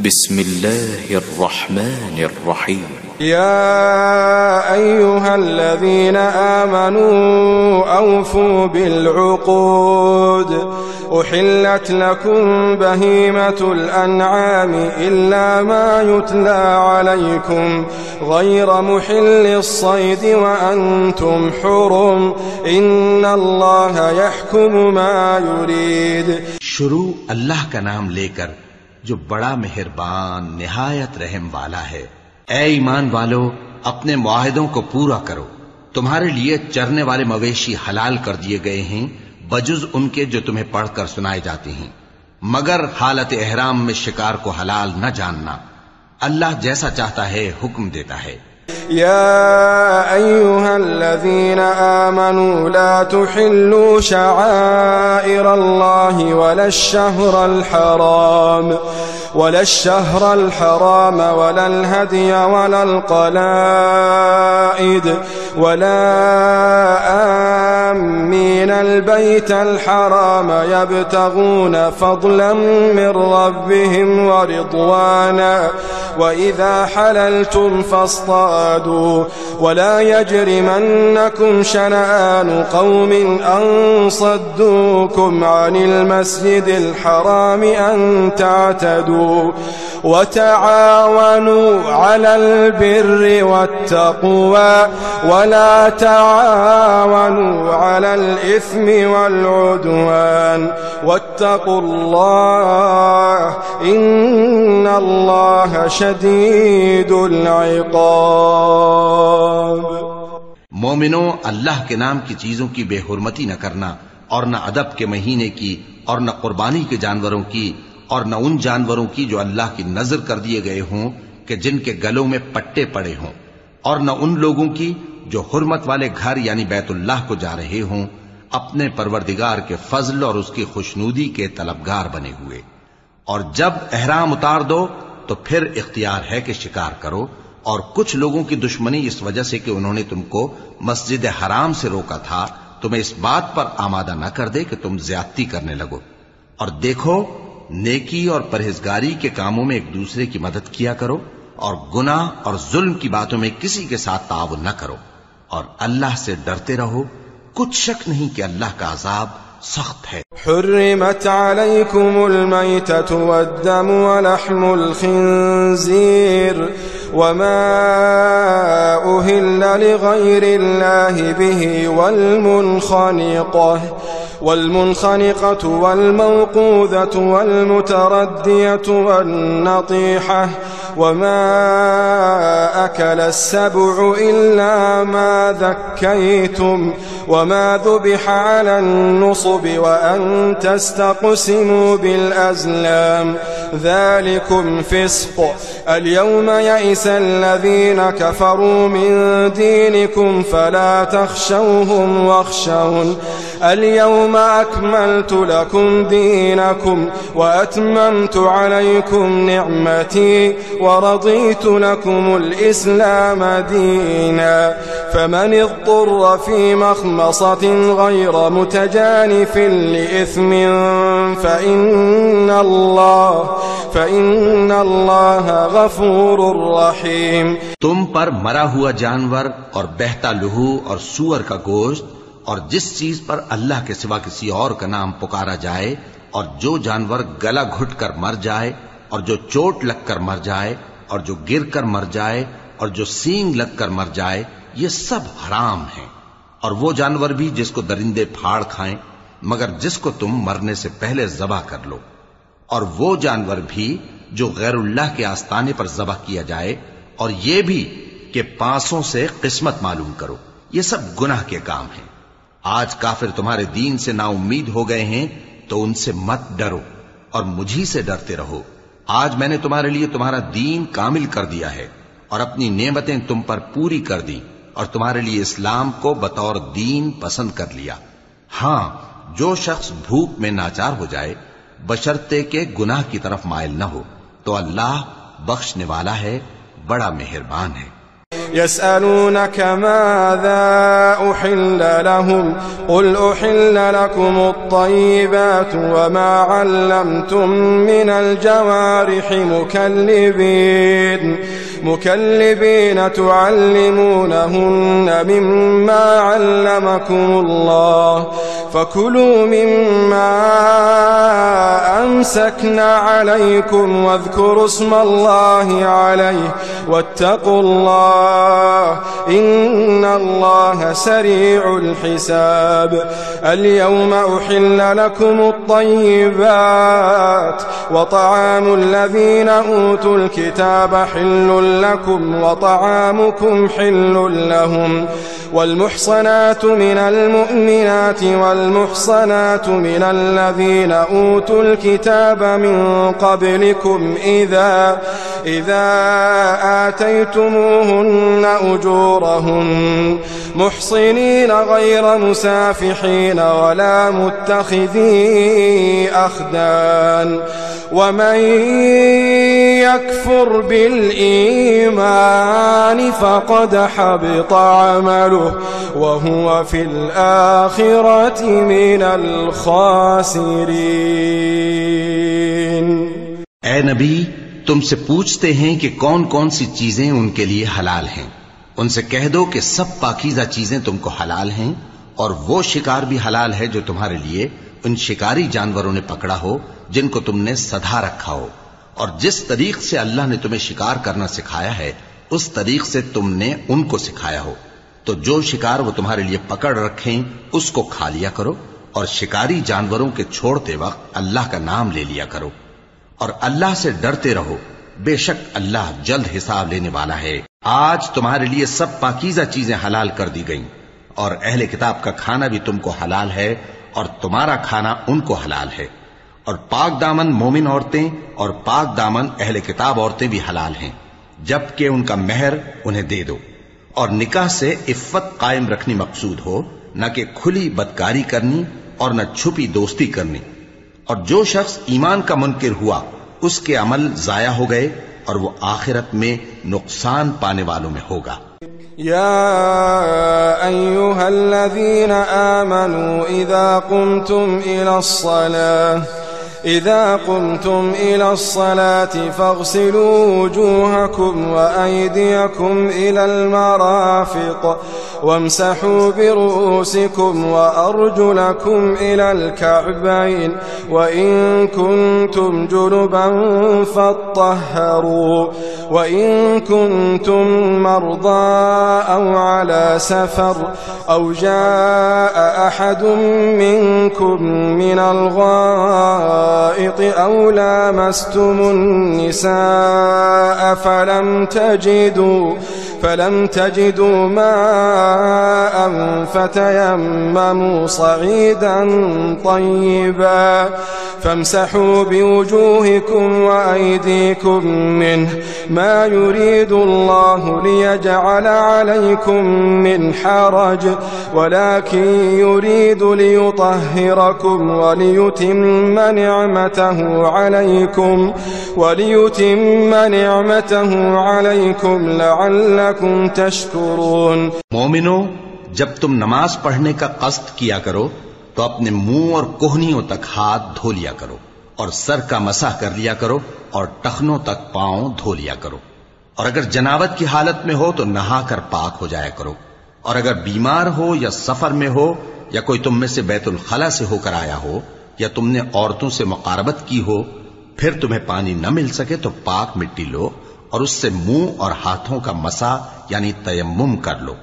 बिस्मिल्लाहिर्रहमानिर्रहीम। या अय्युहल्लज़ीना आमनू औफू बिलउक़ूद उहिल्लत लकुम बहीमतुल अन्आम इल्ला मा युतला अलैकुम गैर मुहिल्लिस सैद व अंतुम हुरुम इन्नल्लाहा यहकुमु मा युरीद। शुरू अल्लाह का नाम लेकर जो बड़ा मेहरबान निहायत रहम वाला है। ऐ ईमान वालो, अपने मुआहिदों को पूरा करो। तुम्हारे लिए चरने वाले मवेशी हलाल कर दिए गए हैं बजुज उनके जो तुम्हें पढ़कर सुनाए जाते हैं, मगर हालत एहराम में शिकार को हलाल न जानना। अल्लाह जैसा चाहता है हुक्म देता है। या अय्युहल्लज़ीना आमनू ला तुहिल्लू शआइरल्लाहि वलश्शहरल हराम वलल हदिय वलल क़लाइद वला आमीनल बैतल हराम यब्तगून फ़ज़लन मिन रब्बिहिम व रिज़वाना व इज़ा हलल्तुम फ़ास्तादू वला यजरिमन्नकुम शनआनु क़ौमिन अन सद्दूकुम अनिल मस्जिदिल हराम अन तअतदू वतआवनू अलल बिर्रि वत्तक़वा वला तआवनू अलल इस्मि वल उद्वान वत्तक़ुल्लाह इन्नल्लाहा शदीदुल इक़ाब। मोमिनो, अल्लाह के नाम की चीजों की बेहुरमती न करना, और न अदब के महीने की, और न कुर्बानी के जानवरों की, और न उन जानवरों की जो अल्लाह की नजर कर दिए गए हों कि जिनके गलों में पट्टे पड़े हों, और न उन लोगों की जो हुर्मत वाले घर यानी बैतुल्लाह को जा रहे हों अपने परवरदिगार के फजल और उसकी खुशनूदी के तलबगार बने हुए। और जब एहराम उतार दो तो फिर इख्तियार है कि शिकार करो। और कुछ लोगों की दुश्मनी इस वजह से कि उन्होंने तुमको मस्जिद हराम से रोका था, तुम्हें इस बात पर आमादा न कर दे कि तुम ज्यादती करने लगो। और देखो, नेकी और परहेजगारी के कामों में एक दूसरे की मदद किया करो, और गुनाह और जुल्म की बातों में किसी के साथ ताउन न करो, और अल्लाह से डरते रहो। कुछ शक नहीं कि अल्लाह का अजाब सख्त है। हुर्रिमत अलैकुमुल मैततु वद्दमु वलहमुल खिंज़ीर वमा उहिल्ल लिगैरिल्लाहि बिहि वल्मुनखनिक़तु वल्मौक़ूज़तु वल्मुतरद्दियतु वन्नतीहः वमा अकल अस्सबउ इल्ला मा ज़क्कैतुम वमा ज़ुबिह अलन नुस्ब व अन तस्तक़सिमू बिल अज़लाम ज़ालिकुम फ़िस्क़ اليوم يئس الذين كفروا من دينكم فلا تخشوهم واخشون اليوم أكملت لكم دينكم وأتممت عليكم نعمتي ورضيت لكم الإسلام دينا فمن اضطر في مخمصة غير متجانف لإثم فإن الله गफूर रहीम। तुम पर मरा हुआ जानवर और बहता लहू और सूअर का गोश्त और जिस चीज पर अल्लाह के सिवा किसी और का नाम पुकारा जाए और जो जानवर गला घुट कर मर जाए और जो चोट लगकर मर जाए और जो गिर कर मर जाए और जो सींग लगकर मर जाए, ये सब हराम हैं। और वो जानवर भी जिसको दरिंदे फाड़ खाएं, मगर जिसको तुम मरने से पहले ज़बह कर लो। और वो जानवर भी जो गैरुल्लाह के आस्ताने पर ज़बह किया जाए, और ये भी कि पांसों से किस्मत मालूम करो। ये सब गुनाह के काम हैं। आज काफिर तुम्हारे दीन से नाउम्मीद हो गए हैं, तो उनसे मत डरो और मुझी से डरते रहो। आज मैंने तुम्हारे लिए तुम्हारा दीन कामिल कर दिया है और अपनी नेमतें तुम पर पूरी कर दी और तुम्हारे लिए इस्लाम को बतौर दीन पसंद कर लिया। हां, जो शख्स भूख में नाचार हो जाए बशर्ते के गुनाह की तरफ माइल न हो, तो अल्लाह बख्शने वाला है, बड़ा मेहरबान है। يسألونك ماذا أحل لهم قل أحل لكم الطيبات وما علمتم من الجوارح مكلبين تعلمونهن مما علمكم الله فكلوا مما أمسكنا عليكم واذكروا اسم الله عليه واتقوا الله إن الله سريع الحساب اليوم أحل لكم الطيبات وطعام الذين أوتوا الكتاب حل لكم وطعامكم حل لهم والمحصنات من المؤمنات والمحصنات من الذين أوتوا الكتاب من قبلكم إذا آتيتموهن أجورهن محصنين غير مسافحين ولا متخذي أخدان ومن يكفر بالإيمان فقد حبط عمله وهو في الآخرة من الخاسرين. ऐ नबी, तुमसे पूछते हैं कि कौन कौन सी चीजें उनके लिए हलाल हैं। उनसे कह दो कि सब पाकीज़ा चीजें तुमको हलाल हैं और वो शिकार भी हलाल है जो तुम्हारे लिए उन शिकारी जानवरों ने पकड़ा हो जिनको तुमने सधा रखा हो, और जिस तरीक से अल्लाह ने तुम्हें शिकार करना सिखाया है उस तरीक से तुमने उनको सिखाया हो। तो जो शिकार वो तुम्हारे लिए पकड़ रखें उसको खा लिया करो, और शिकारी जानवरों के छोड़ते वक्त अल्लाह का नाम ले लिया करो, और अल्लाह से डरते रहो, बेशक अल्लाह जल्द हिसाब लेने वाला है। आज तुम्हारे लिए सब पाकीज़ा चीजें हलाल कर दी गईं, और अहले किताब का खाना भी तुमको हलाल है और तुम्हारा खाना उनको हलाल है, और पाक दामन मोमिन औरतें और पाक दामन अहले किताब औरतें भी हलाल हैं, जबकि उनका मेहर उन्हें दे दो, और निकाह से इफ्फत कायम रखनी मकसूद हो, न कि खुली बदकारी करनी और न छुपी दोस्ती करनी। और जो शख्स ईमान का मुनकिर हुआ उसके अमल जाया हो गए और वो आखिरत में नुकसान पाने वालों में होगा। या अय्युहल्लज़ीना आमनू إذا قمتم إلى الصلاة فاغسلوا وجوهكم وأيديكم إلى المرافق وامسحوا برؤوسكم وأرجلكم إلى الكعبين وإن كنتم جنبا فاطهروا وإن كنتم مرضى أو على سفر أو جاء أحد منكم من الغائط أو لامستم النساء فلم تجدوا ماء فتيمموا صعيدا طيبا فامسحوا بوجوهكم وأيديكم منه ما يريد الله ليجعل عليكم من حرج ولكن يريد ليطهركم وليتم نعمته عليكم لعلكم تشكرون। मोमिनो, जब तुम नमाज पढ़ने का कस्द किया करो तो अपने मुंह और कोहनियों तक हाथ धो लिया करो और सर का मसाह कर लिया करो और टखनों तक पांव धो लिया करो, और अगर जनावत की हालत में हो तो नहा कर पाक हो जाया करो, और अगर बीमार हो या सफर में हो या कोई तुम में से बैतुल खला से होकर आया हो या तुमने औरतों से मुकारबत की हो, फिर तुम्हें पानी न मिल सके तो पाक मिट्टी लो और उससे मुंह और हाथों का मसा यानी तयम्मुम कर लो।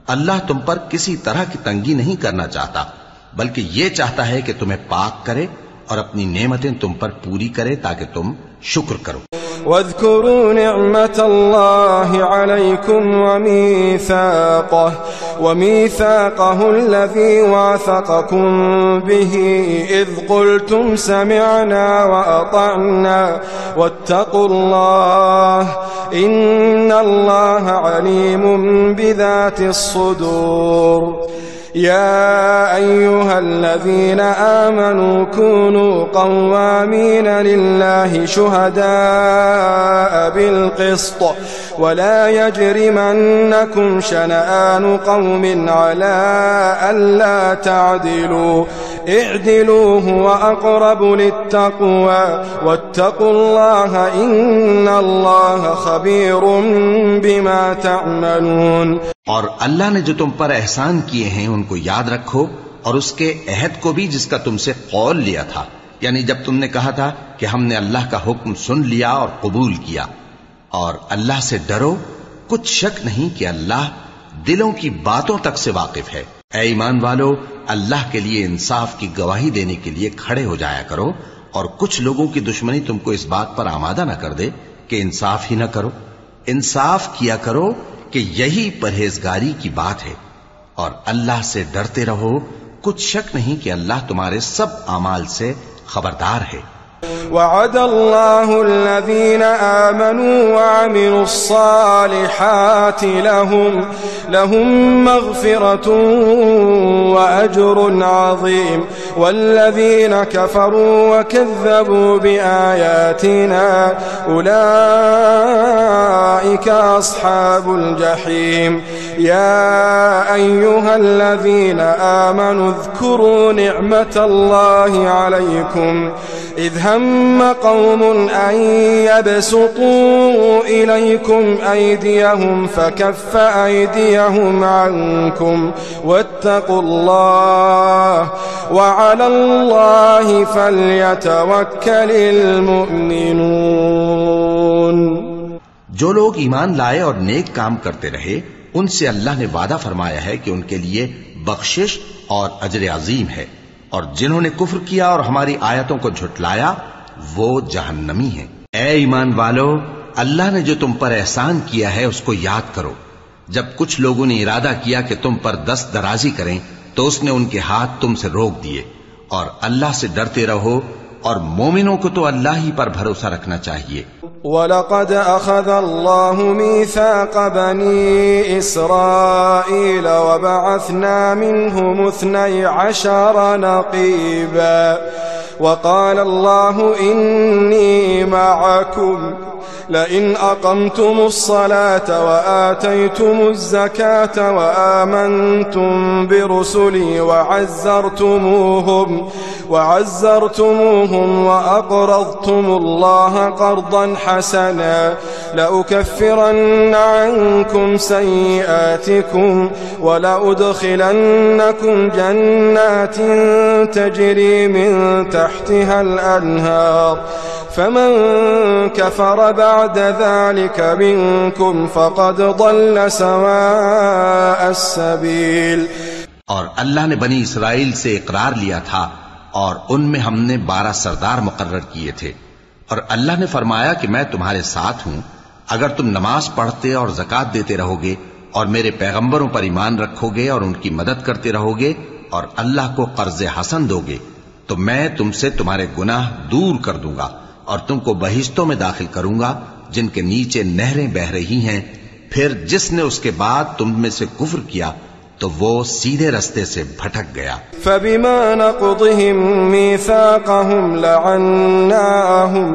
अल्लाह तुम पर किसी तरह की तंगी नहीं करना चाहता, बल्कि ये चाहता है कि तुम्हें पाक करे और अपनी नेमतें तुम पर पूरी करे ताकि तुम शुक्र करो। واذكروا نعمة الله عليكم وميثاقه الذي واثقكم به إذ قلتم سمعنا وأطعنا واتقوا الله إن الله عليم بذات الصدور। يا أيها الذين آمنوا كونوا قوامين لله شهداء بالقسط ولا يجرمنكم شنآن قوم على ألا تعدلوا اعدلوا هو أقرب للتقوى واتقوا الله إن الله خبير بما تعملون। और अल्लाह ने जो तुम पर एहसान किए हैं उनको याद रखो और उसके अहद को भी जिसका तुमसे कौल लिया था, यानी जब तुमने कहा था कि हमने अल्लाह का हुक्म सुन लिया और कबूल किया। और अल्लाह से डरो, कुछ शक नहीं कि अल्लाह दिलों की बातों तक से वाकिफ है। ऐ ईमान वालो, अल्लाह के लिए इंसाफ की गवाही देने के लिए खड़े हो जाया करो और कुछ लोगों की दुश्मनी तुमको इस बात पर आमादा न कर दे कि इंसाफ ही न करो। इंसाफ किया करो कि यही परहेजगारी की बात है और अल्लाह से डरते रहो, कुछ शक नहीं कि अल्लाह तुम्हारे सब अमाल से खबरदार है। वअद अल्लाहु अल्लज़ीना आमनू वअमिलु स्सालिहाति लहुम मग़फ़िरतुन वअज्रुन अज़ीम वल्लज़ीना कफ़रू वकज़्ज़बू बिआयातिना उलाइका अस्हाबुल जहीम। या अय्युहल्लज़ीना आमनू उज़्कुरू निअमतल्लाहि अलैकुम इज़ हम्म कौम अन यबसुतू इलैकुम ऐदियहुम फकफ्फ ऐदियहुम अन्कुम वत्तकुल्लाह वअलल्लाहि फल्यतवक्कलिल मुमिनून। जो लोग ईमान लाए और नेक काम करते रहे उनसे अल्लाह ने वादा फरमाया है कि उनके लिए बख्शिश और अजर अजीम है, और जिन्होंने कुफ्र किया और हमारी आयतों को झुटलाया वो जहन्नमी है। ऐ ईमान वालो, अल्लाह ने जो तुम पर एहसान किया है उसको याद करो। जब कुछ लोगों ने इरादा किया कि तुम पर दस्त दराजी करें तो उसने उनके हाथ तुमसे रोक दिए। और अल्लाह से डरते रहो और मोमिनों को तो अल्लाह ही पर भरोसा रखना चाहिए। वलक़द अख़ज़ अल्लाहु मीसाक़ बनी इस्राईल वबअथना मिनहुम इस्नई अशर नक़ीबा वक़ाल अल्लाहु इन्नी मअकुम लइन अक़मतुमुस्सलात वआतयतुमुज़्ज़कात वआमनतुम बिरुसुली वअज़्ज़रतुमूहुम वअक़रज़तुमुल्लाह क़र्ज़न हसना लउकफ्फिरन्न अन्कुम सय्यिआतिकुम वलउदखिलन्नकुम जन्नातिन तजरी मिन तहतिहल अन्हार फमन कफर बअद ज़ालिक मिनकुम फ़क़द ضल सवाअ अस्सबील। और अल्लाह ने बनी इसराइल से इकरार लिया था और उनमें हमने 12 सरदार मुकर्रर किए थे। और अल्लाह ने फरमाया कि मैं तुम्हारे साथ हूं अगर तुम नमाज पढ़ते और ज़कात देते रहोगे और मेरे पैगंबरों पर ईमान रखोगे और उनकी मदद करते रहोगे और अल्लाह को कर्ज हसन दोगे तो मैं तुमसे तुम्हारे गुनाह दूर कर दूंगा और तुमको बहिश्तों में दाखिल करूंगा जिनके नीचे नहरें बह रही हैं। फिर जिसने उसके बाद तुम में से कुफ्र किया तो वो सीधे रास्ते से भटक गया। फबिमा नक़दिहिम मीसाक़हुम लअन्नाहुम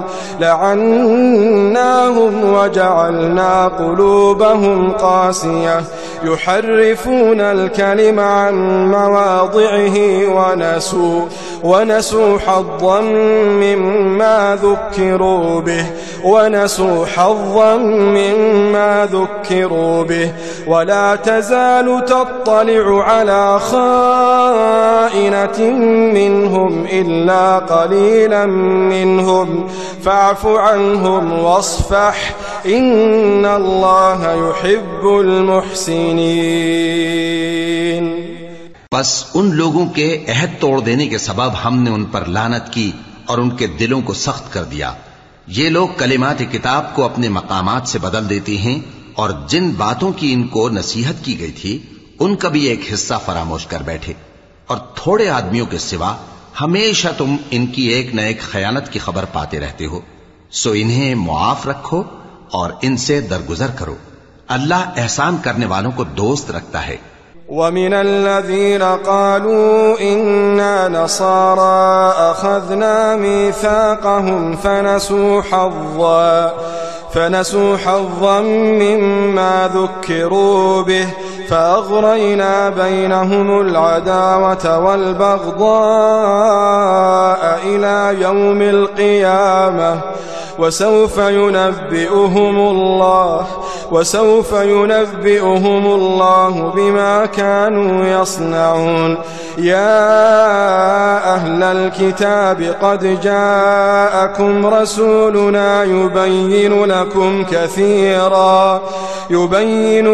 वजअलना कुलूबहुम क़ासियह युहर्रिफूनल कलिम अन मवादि'ihi वनसू हज़्ज़न मिम्मा ذुक्किरू बिह वला तज़ालु तत्तलि'ु अला खाइनतिन मिनहुम इल्ला क़लीलन मिनहुम फ़अफ़ु अन्हुम वस्फ़ह इन्नल्लाह युहिब्बुल मुहसिनीन। बस उन लोगों के अहद तोड़ देने के सबब हमने उन पर लानत की और उनके दिलों को सख्त कर दिया। ये लोग कलिमात किताब को अपने मकामात से बदल देते हैं और जिन बातों की इनको नसीहत की गई थी उनका भी एक हिस्सा फरामोश कर बैठे। और थोड़े आदमियों के सिवा हमेशा तुम इनकी एक न एक खयानत की खबर पाते रहते हो। सो इन्हें मुआफ रखो और इनसे दरगुजर करो। अल्लाह एहसान करने वालों को दोस्त रखता है। ومن الذين قالوا إنا نصارى أخذنا ميثاقهم فنسوا حظا مما ذكروا به فأغرينا بينهم العداوة والبغضاء إلى يوم القيامة وسوف ينبئهم الله بما كانوا يصنعون. يا أهل الكتاب قد جاءكم رسولنا يبين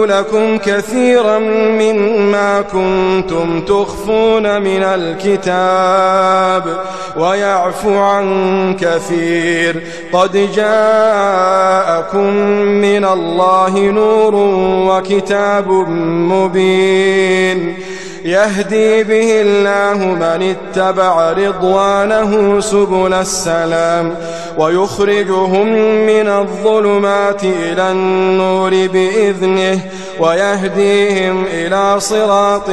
لكم كثيرا مما كنتم تخفون من الكتاب ويعفو عن كثير. قد جاءكم من الله نور وكتاب مبين يهدي به الله من اتبع رضوانه سبل السلام ويخرجهم من الظلمات إلى النور بإذنه ويهديهم إلى صراط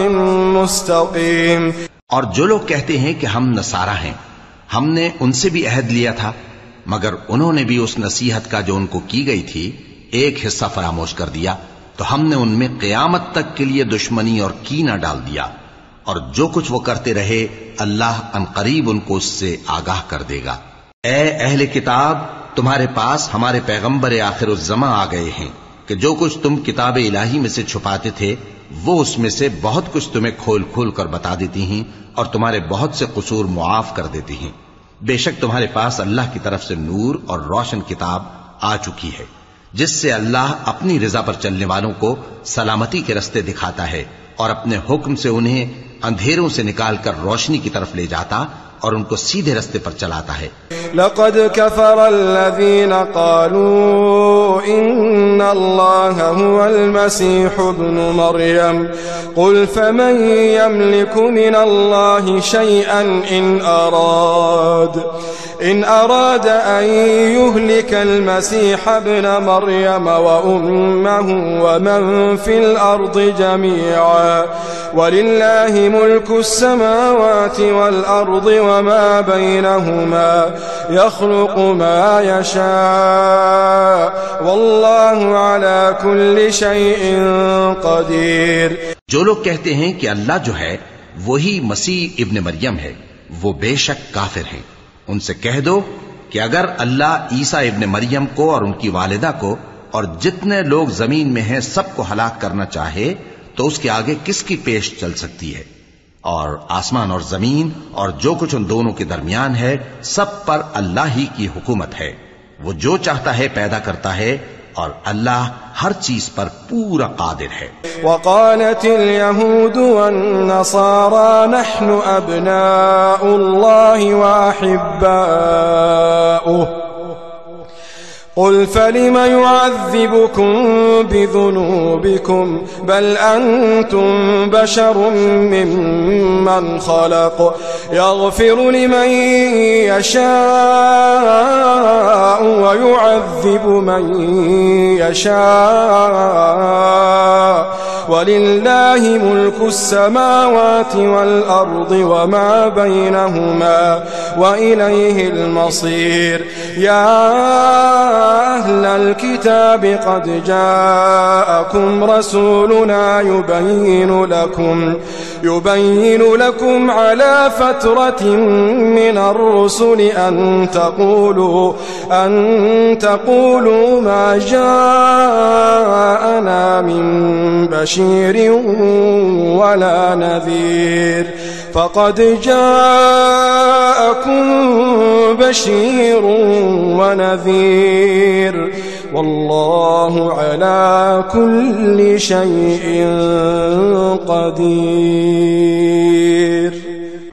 مستقيم. और जो लोग कहते हैं कि हम नसारा हैं, हमने उनसे भी अहद लिया था, मगर उन्होंने भी उस नसीहत का जो उनको की गई थी एक हिस्सा फरामोश कर दिया, तो हमने उनमें क़यामत तक के लिए दुश्मनी और कीना डाल दिया। और जो कुछ वो करते रहे अल्लाह अनकरीब उनको उससे आगाह कर देगा। ए अहले किताब, तुम्हारे पास हमारे पैगंबर आखिरुज़्ज़मा आ गए हैं कि जो कुछ तुम किताब इलाही में से छुपाते थे वो उसमें से बहुत कुछ तुम्हें खोल खोल कर बता देती हैं और तुम्हारे बहुत से कसूर मुआफ कर देती हैं। बेशक तुम्हारे पास अल्लाह की तरफ से नूर और रोशन किताब आ चुकी है, जिससे अल्लाह अपनी रिजा पर चलने वालों को सलामती के रास्ते दिखाता है और अपने हुक्म से उन्हें अंधेरों से निकालकर रोशनी की तरफ ले जाता और उनको सीधे रास्ते पर चलाता है। लक़द कफ़र अल्लज़ीना क़ालू इन्नल्लाहा हुवल मसीह इब्नु मरियम क़ुल फमन यमलिकु मिनल्लाहि शैअन इन अराद अन युहलिकल मसीह इब्न मरियम व उम्महु व मन फिल अर्दि जमीअन वलिल्लाहि मुल्कुस समावाति वल अर्दि वमा बैनहुमा यख़्लुक़ु मा यशा वल्लाहु अला कुल्लि शैइन क़दीर। जो लोग कहते हैं कि अल्लाह जो है वही मसीह इब्न मरियम है, वो बेशक काफिर हैं। उनसे कह दो कि अगर अल्लाह ईसा इब्न मरियम को और उनकी वालिदा को और जितने लोग जमीन में हैं सबको हलाक करना चाहे तो उसके आगे किसकी पेश चल सकती है। और आसमान और जमीन और जो कुछ उन दोनों के दरमियान है सब पर अल्लाह ही की हुकूमत है। वो जो चाहता है पैदा करता है और अल्लाह हर चीज पर पूरा कादिर है। वक़ालतिल यहूद वन्नसारा नहनु अब्नाउल्लाहि व अहिब्बाउहु क़ुल फलिम युअज़्ज़िबुकुम बिज़ुनूबिकुम बल अंतुम बशरुम मिम्मन ख़लक़ यग़फ़िरु लिमन यशाअु व युअज़्ज़िबु मन यशाअ वलिल्लाहि मुल्कुस समावाति वल अर्दि वमा बैनहुमा व इलैहिल मसीर। या अहलल किताब क़द जाअकुम रसूलुना युबय्यिनु लकुम अला फ़त्रतिन मिनर रुसुलि अन तक़ूलू मा जाअना मिन बशीरिन वला नज़ीर फ़क़द जाअकुम बशीरुन व नज़ीर वल्लाहु अला कुल्लि शैइन क़दीर।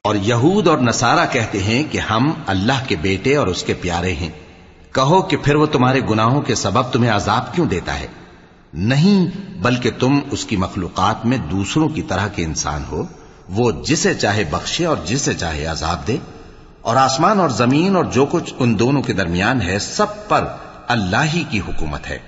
और यहूद और नसारा कहते हैं कि हम अल्लाह के बेटे और उसके प्यारे हैं। कहो कि फिर वो तुम्हारे गुनाहों के सबब तुम्हें अजाब क्यों देता है? नहीं, बल्कि तुम उसकी मखलूकात में दूसरों की तरह के इंसान हो। वो जिसे चाहे बख्शे और जिसे चाहे अजाब दे। और आसमान और जमीन और जो कुछ उन दोनों के दरमियान है सब पर अल्लाह ही की हुकूमत है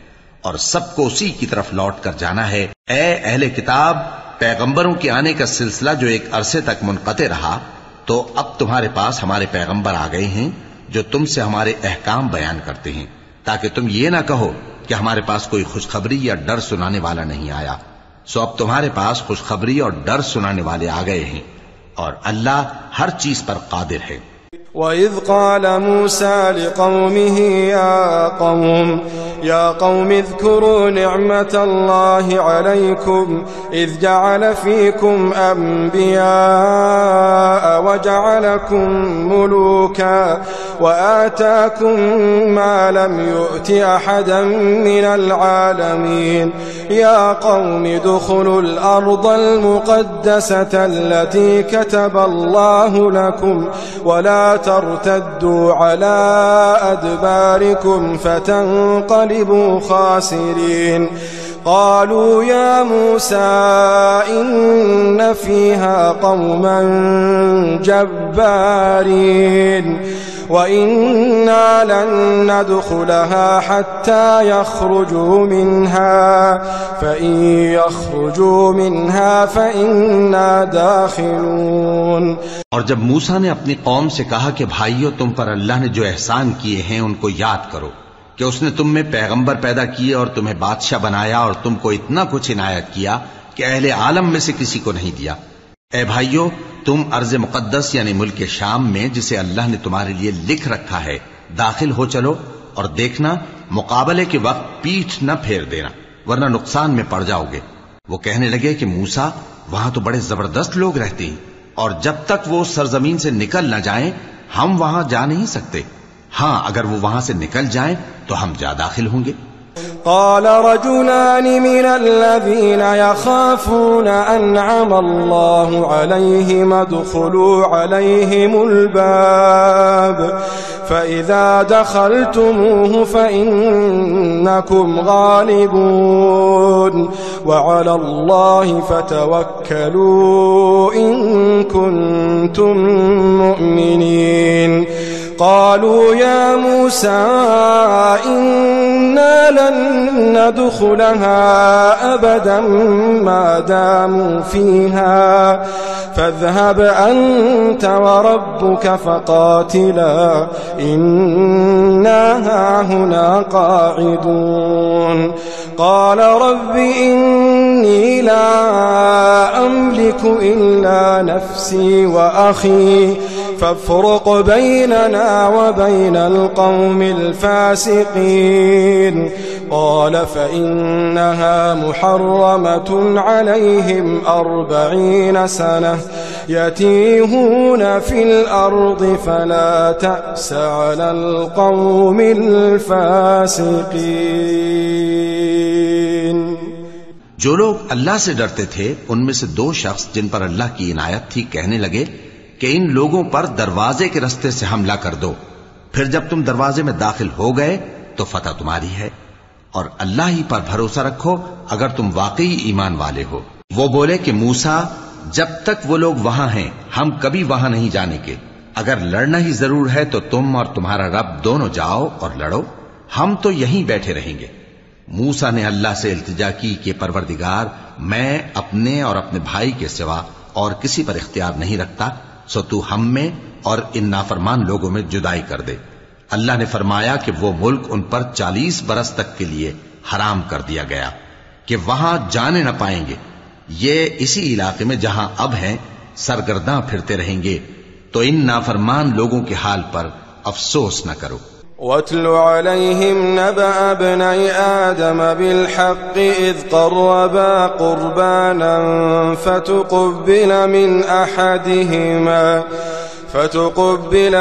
और सबको उसी की तरफ लौट कर जाना है। ए अहले किताब, पैगंबरों के आने का सिलसिला जो एक अरसे तक मुनक़ते रहा, तो अब तुम्हारे पास हमारे पैगंबर आ गए हैं जो तुमसे हमारे अहकाम बयान करते हैं, ताकि तुम ये ना कहो कि हमारे पास कोई खुशखबरी या डर सुनाने वाला नहीं आया। सो अब तुम्हारे पास खुशखबरी और डर सुनाने वाले आ गए हैं, और अल्लाह हर चीज पर कादिर है। وَإِذْ قَالَ مُوسَى لِقَوْمِهِ يَا قَوْمِ اذْكُرُوا نِعْمَةَ اللَّهِ عَلَيْكُمْ إِذْ جَعَلَ فِيكُمْ أَنْبِيَاءَ وَجَعَلَكُمْ مُلُوكًا وَآتَاكُمْ مَا لَمْ يُؤْتِ أَحَدًا مِنَ الْعَالَمِينَ يَا قَوْمِ ادْخُلُوا الْأَرْضَ الْمُقَدَّسَةَ الَّتِي كَتَبَ اللَّهُ لَكُمْ وَلَا ترتدوا على أدباركم فتنقلبوا خاسرين. قالوا يا موسى إن فيها قوما جبارين وإنا لن ندخلها حتى يخرجوا منها فإن يخرجوا منها فإنا داخلون. और जब मूसा ने अपनी कौम से कहा कि भाइयों, तुम पर अल्लाह ने जो एहसान किए हैं उनको याद करो, कि उसने तुम में पैगंबर पैदा किए और तुम्हें बादशाह बनाया और तुमको इतना कुछ इनायत किया कि अहले आलम में से किसी को नहीं दिया। ए भाइयों, तुम अर्ज मुकद्दस यानी मुल्क शाम में, जिसे अल्लाह ने तुम्हारे लिए लिख रखा है, दाखिल हो चलो, और देखना मुकाबले के वक्त पीठ न फेर देना, वरना नुकसान में पड़ जाओगे। वो कहने लगे कि मूसा, वहां तो बड़े जबरदस्त लोग रहते हैं, और जब तक वो सरजमीन से निकल न जाएं, हम वहां जा नहीं सकते। हां, अगर वो वहां से निकल जाएं तो हम जा दाखिल होंगे। قال رجلان من الذين يخافون أنعم الله عليهم ادخلوا عليهم الباب فإذا دخلتموه فإنكم غالبون وعلى الله فتوكلوا إن كنتم مؤمنين. قالوا يا موسى إنا لن ندخلها أبدا ما داموا فيها فاذهب أنت وربك فقاتلا إنا هاهنا قاعدون. قال رب إني لا أملك إلا نفسي وأخي فافرق بيننا وبين القوم الفاسقين. قال فإنها محرمة عليهم 40 سنة يتيهون في الأرض فلا تأس على القوم الفاسقين. जो लोग अल्लाह से डरते थे उनमें से 2 शख्स जिन पर अल्लाह की इनायत थी कहने लगे कि इन लोगों पर दरवाजे के रास्ते से हमला कर दो, फिर जब तुम दरवाजे में दाखिल हो गए तो फतह तुम्हारी है, और अल्लाह ही पर भरोसा रखो अगर तुम वाकई ईमान वाले हो। वो बोले कि मूसा, जब तक वो लोग वहां हैं हम कभी वहां नहीं जाने के। अगर लड़ना ही जरूर है तो तुम और तुम्हारा रब दोनों जाओ और लड़ो, हम तो यहीं बैठे रहेंगे। मूसा ने अल्लाह से इल्तिजा की कि परवरदिगार, मैं अपने और अपने भाई के सिवा और किसी पर इख्तियार नहीं रखता, सो तू हम में और इन नाफरमान लोगों में जुदाई कर दे। अल्लाह ने फरमाया कि वो मुल्क उन पर 40 बरस तक के लिए हराम कर दिया गया कि वहां जाने न पाएंगे। ये इसी इलाके में जहां अब हैं सरगर्दां फिरते रहेंगे, तो इन नाफरमान लोगों के हाल पर अफसोस न करो। واتل عليهم نبأ ابني آدم بالحق إذ قربا قربانا فتقبل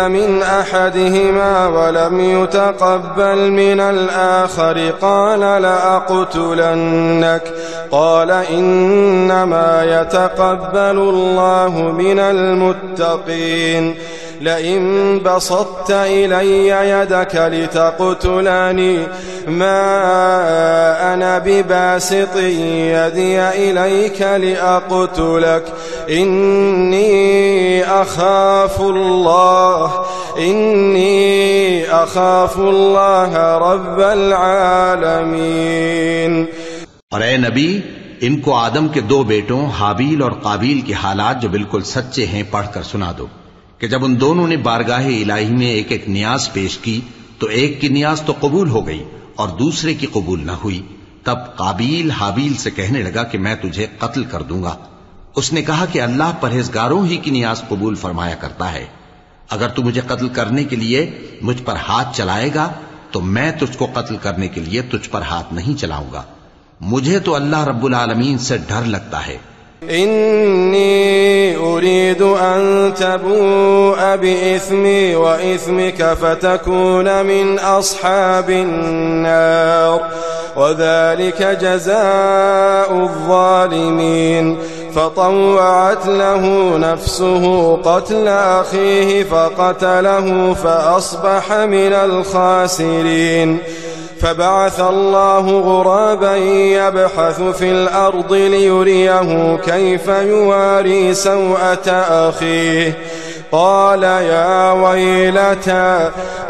من أحدهما ولم يتقبل من الآخر قال لأقتلنك قال إنما يتقبل الله من المتقين. لئن بسطت إلي يدك لتقتلني ما أنا بباسط يدي إليك لأقتلك إني أخاف الله رب العالمين. और ए नबी, इनको आदम के 2 बेटों हाबील और काबील के हालात जो बिल्कुल सच्चे हैं पढ़कर सुना दो कि जब उन दोनों ने बारगाहे इलाही में एक एक नियाज पेश की तो एक की नियाज तो कबूल हो गई और दूसरे की कबूल न हुई। तब काबील हाबील से कहने लगा कि मैं तुझे कत्ल कर दूंगा। उसने कहा कि अल्लाह परहेजगारों ही की नियाज कबूल फरमाया करता है। अगर तू मुझे कत्ल करने के लिए मुझ पर हाथ चलाएगा तो मैं तुझको कत्ल करने के लिए तुझ पर हाथ नहीं चलाऊंगा। मुझे तो अल्लाह रब्बुल आलमीन से डर लगता है। इन्नी उरीदु अन तबूअ बिइस्मी व इस्मिक फतकून मिन अस्हाबिन नार व ज़ालिक जज़ाउ ज़ालिमीन फतव्वअत लहू नफ्सुहु क़त्ल अख़ीहि फ़क़तलहु फ़अस्बह मिनल ख़ासिरीन। फबअथ अल्लाहु गुराबन यबहथ फिल अर्द लियुरियहु कैफ युवारी सौअत अख़ीहि क़ाल या वैलता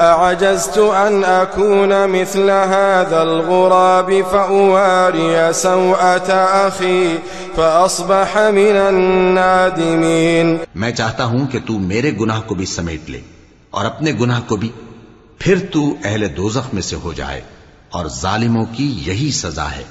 अअजज़्तु अन अकून मिस्ल हाज़ल गुराब फ़उवारिय सौअत अख़ी फ़अस्बह मिनन नादिमीन। मैं चाहता हूं कि तू मेरे गुनाह को भी समेट ले और अपने गुनाह को भी, फिर तू अहले दोज़ख में से हो जाए और जालिमों की यही सजा है।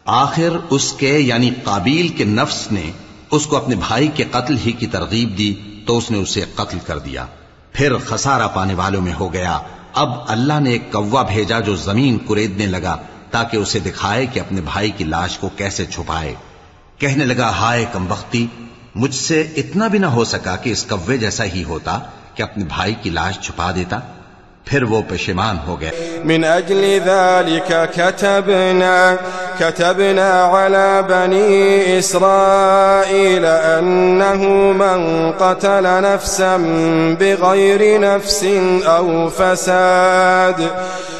आखिर उसके यानी काबील के नफ्स ने उसको अपने भाई के कत्ल ही की तरगीब दी तो उसने उसे कत्ल कर दिया, फिर खसारा पाने वालों में हो गया। अब अल्लाह ने एक कौवा भेजा जो जमीन कुरेदने लगा ताकि उसे दिखाए कि अपने भाई की लाश को कैसे छुपाए। कहने लगा, हाय कमबख्ती, मुझसे इतना भी ना हो सका कि इस कौवे जैसा ही होता कि अपने भाई की लाश छुपा देता। फिर वो पेशेमान हो गए। मिन अजली ज़ालिका कतबना अला बनी इस्राईल अन्नहु मन क़तल नफ्सन बिग़ैरि नफ्सिन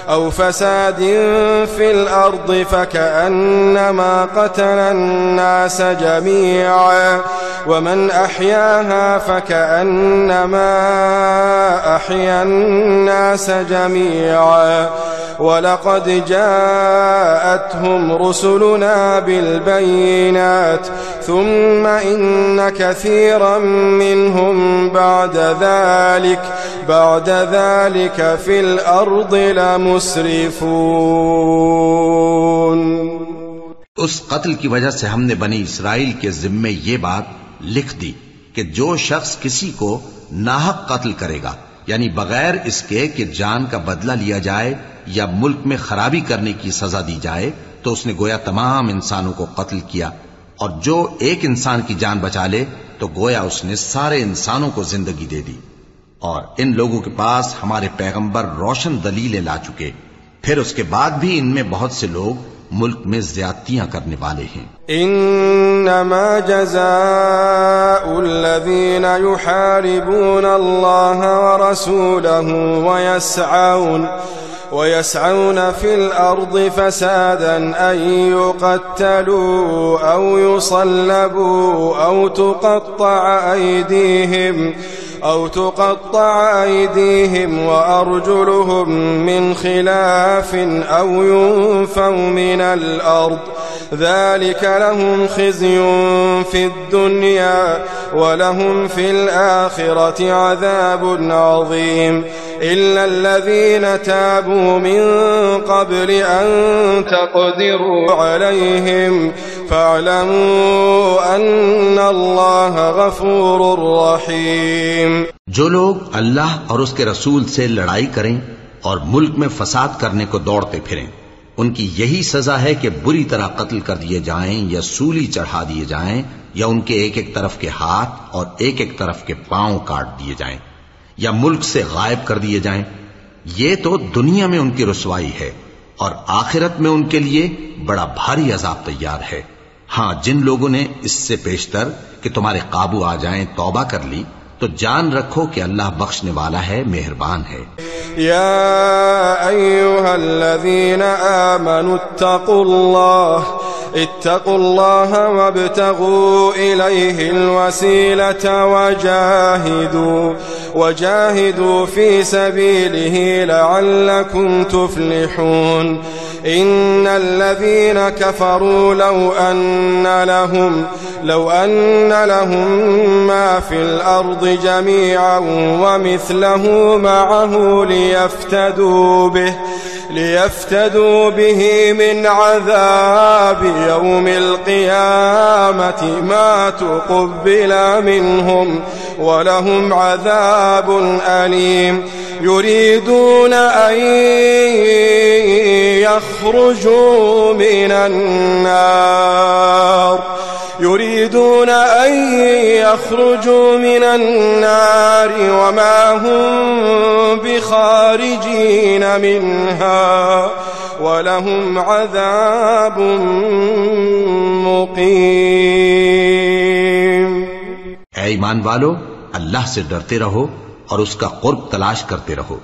औ फसादिन फिल अर्द फकअन्नमा क़तल अन्नास जमीअन वमन अहयाहा फकअन्नमा अहया अन्नास जमीअन वलक़द जाअतहुम रुसुलुना बिलबय्यिनात थुम्मा इन्न कसीरन मिनहुम बअद ज़ालिक फिल अर्द लमुस्रिफून। उस कत्ल की वजह से हमने बनी इस्राइल के जिम्मे ये बात लिख दी कि जो शख्स किसी को नाहक कत्ल करेगा, यानी बगैर इसके कि जान का बदला लिया जाए या मुल्क में खराबी करने की सजा दी जाए, तो उसने गोया तमाम इंसानों को कत्ल किया। और जो एक इंसान की जान बचा ले तो गोया उसने सारे इंसानों को जिंदगी दे दी। और इन लोगों के पास हमारे पैगंबर रोशन दलीलें ला चुके, फिर उसके बाद भी इनमें बहुत से लोग मुल्क में ज्यादतियां करने वाले हैं। इन्नमा जज़ाउल लज़ीना युहारिबून अल्लाह व रसूलहु वयसअून फिल अर्द फसादन अन युक़त्तलू औ युसल्लबू औ तुक़त्तअ अयदीहिम व अर्जुलुहुम मिन खिलाफिन औ युन्फौ मिनल अर्द ज़ालिक लहुम ख़िज़्युन फ़िद दुनिया व लहुम फ़िल आख़िरति अज़ाबुन अज़ीम इल्ला लज़ीना ताबू मिन क़ब्ल अन तक़दिरू अलैहिम फ़अलमू अन्ना अल्लाह गफ़ूरुर रहीम। जो लोग अल्लाह और उसके रसूल से लड़ाई करें और मुल्क में फसाद करने को दौड़ते फिरें, उनकी यही सजा है कि बुरी तरह कत्ल कर दिए जाएं या सूली चढ़ा दिए जाएं या उनके एक एक तरफ के हाथ और एक एक तरफ के पांव काट दिए जाएं या मुल्क से गायब कर दिए जाएं। ये तो दुनिया में उनकी रुसवाई है और आखिरत में उनके लिए बड़ा भारी अजाब तैयार है। हाँ, जिन लोगों ने इससे पेशतर कि तुम्हारे काबू आ जाएं तौबा कर ली, तो जान रखो कि अल्लाह बख्शने वाला है, मेहरबान है। या अय्युहल्लज़ीना आमनु इत्तक़ुल्लाह اتقوا الله وابتغوا إليه الوسيلة وجاهدوا في سبيله لعلكم تفلحون. إن الذين كفروا لو أن لهم ما في الأرض جميعا ومثله معه ليفتدوا به من عذاب يوم القيامة ما تقبل منهم ولهم عذاب أليم. يريدون أن يخرجوا من النار وما هم بخارجين منها ولهم عذاب مقيم. ऐ ईमान वालो, अल्लाह से डरते रहो और उसका कुर्ब तलाश करते रहो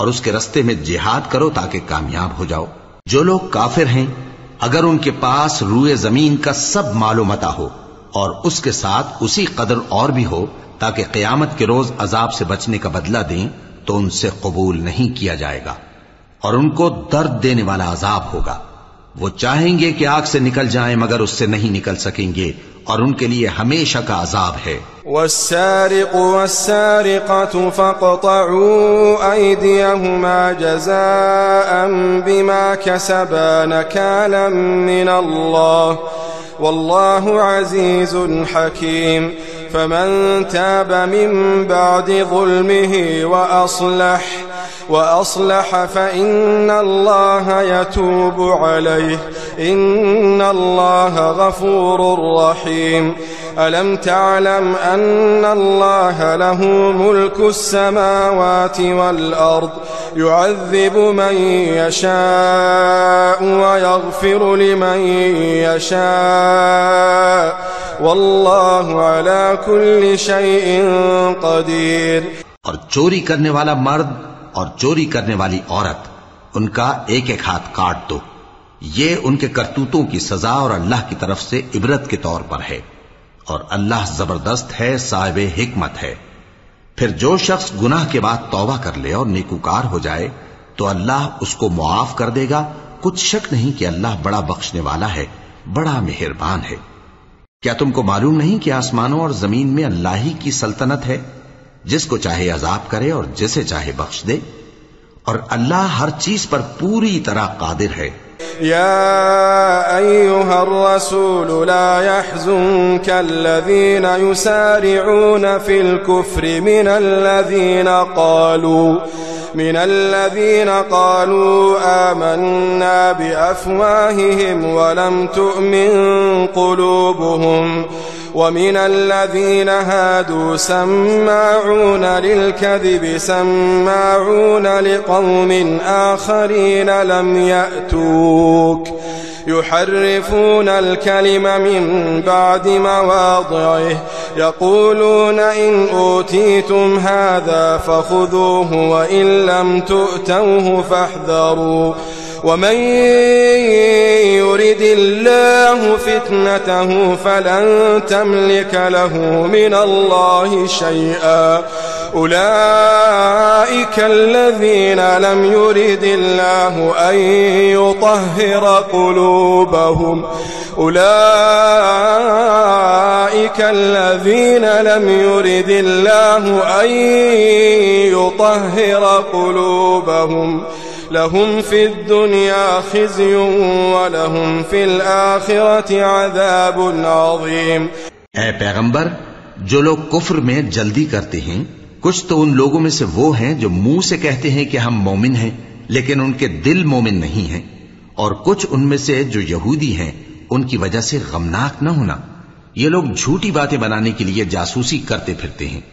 और उसके रस्ते में जिहाद करो ताकि कामयाब हो जाओ। जो लोग काफिर हैं, अगर उनके पास रूए जमीन का सब मालो मता हो और उसके साथ उसी कदर और भी हो ताकि क़यामत के रोज अजाब से बचने का बदला दें, तो उनसे कबूल नहीं किया जाएगा और उनको दर्द देने वाला अजाब होगा। वो चाहेंगे कि आग से निकल जाएं मगर उससे नहीं निकल सकेंगे और उनके लिए हमेशा का अजाब है। वस्सारिक़ु वस्सारिक़तु फ़क़्तअू अयदियहुमा जज़ाअन बिमा कसबा नकालन मिनल्लाह वल्लाहु अज़ीज़ुन हकीम। फमन ताब मिन बअदि ज़ुल्मिही वअस्लह फ़इन्नल्लाह यतूबु अलैहि इन्नल्लाह गफ़ूरुर रहीम। अलम तअलम अन्नल्लाह लहू मुल्कुस समावाति वल अर्द युअज़्ज़िबु मन यशाअ व यग़फ़िरु लिमन यशाअ वल्लाहु अला कुल्लि शैइन क़दीर। और चोरी करने वाला मर्द और चोरी करने वाली औरत, उनका एक एक हाथ काट दो। ये उनके करतूतों की सजा और अल्लाह की तरफ से इबरत के तौर पर है और अल्लाह जबरदस्त है, साहिबे हिकमत है। फिर जो शख्स गुनाह के बाद तौबा कर ले और नेकूकार हो जाए तो अल्लाह उसको मुआफ कर देगा। कुछ शक नहीं कि अल्लाह बड़ा बख्शने वाला है, बड़ा मेहरबान है। क्या तुमको मालूम नहीं कि आसमानों और जमीन में अल्लाह ही की सल्तनत है, जिसको चाहे अजाब करे और जिसे चाहे बख्श दे, और अल्लाह हर चीज पर पूरी तरह कादिर है। या अय्युहर रसूल ला यहज़ुनका अल्लज़ीना युसारिऊन फिल कुफ्रि मिनल्लज़ीना क़ालू आमन्ना बिअफ़वाहिहिम वलम तुअमिन क़ुलूबुहुम वमिन الذين هادوا سماعون للكذب سماعون لقوم آخرين لم يأتوك يحرفون الكلم من بعد مواضعه يقولون إن أوتيتم هذا فخذوه وإن لم تؤتوه فاحذروا ومن يرد الله فتنته فلن تملك له من الله شيئا أولئك الذين لم يرد الله أن يطهر قلوبهم أولئك الذين لم يرد الله أن يطهر قلوبهم لهم في الدنيا خزي ولهم في الآخرة عذاب عظيم। ऐ पैगंबर, जो लोग कुफ्र में जल्दी करते हैं, कुछ तो उन लोगों में से वो हैं जो मुंह से कहते हैं कि हम मोमिन हैं, लेकिन उनके दिल मोमिन नहीं हैं, और कुछ उनमें से जो यहूदी हैं, उनकी वजह से गमनाक न होना। ये लोग झूठी बातें बनाने के लिए जासूसी करते फिरते हैं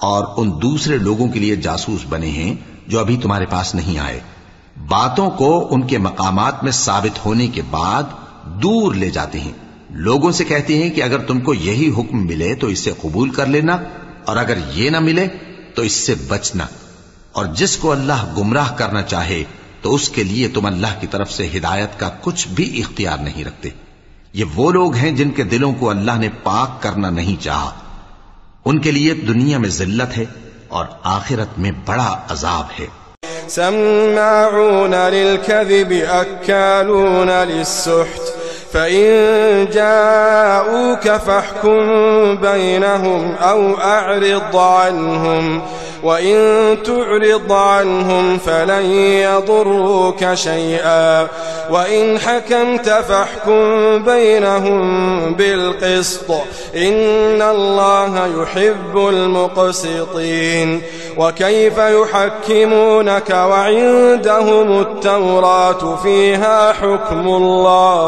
और उन दूसरे लोगों के लिए जासूस बने हैं जो अभी तुम्हारे पास नहीं आए। बातों को उनके मकामात में साबित होने के बाद दूर ले जाते हैं। लोगों से कहते हैं कि अगर तुमको यही हुक्म मिले तो इसे कबूल कर लेना, और अगर ये ना मिले तो इससे बचना। और जिसको अल्लाह गुमराह करना चाहे तो उसके लिए तुम अल्लाह की तरफ से हिदायत का कुछ भी इख्तियार नहीं रखते। ये वो लोग हैं जिनके दिलों को अल्लाह ने पाक करना नहीं चाहा। उनके लिए दुनिया में जिल्लत है और आखिरत में बड़ा अजाब है। सम्माऊन लिलकज़िब अक्कालून लिस्सुहत फ़इन जाऊक फ़हकुम बैनहुम औ अअरिद अन्हुम वइन तुअरिद अन्हुम फ़लन यदुर्रूक शैअन वइन हकमत फ़हकुम बैनहुम बिलक़िस्त इन्नल्लाह युहिब्बुल मुक़सितीन। वकैफ़ युहक्किमूनक वइंदहुमुत तौरात फ़ीहा हुक्मुल्लाह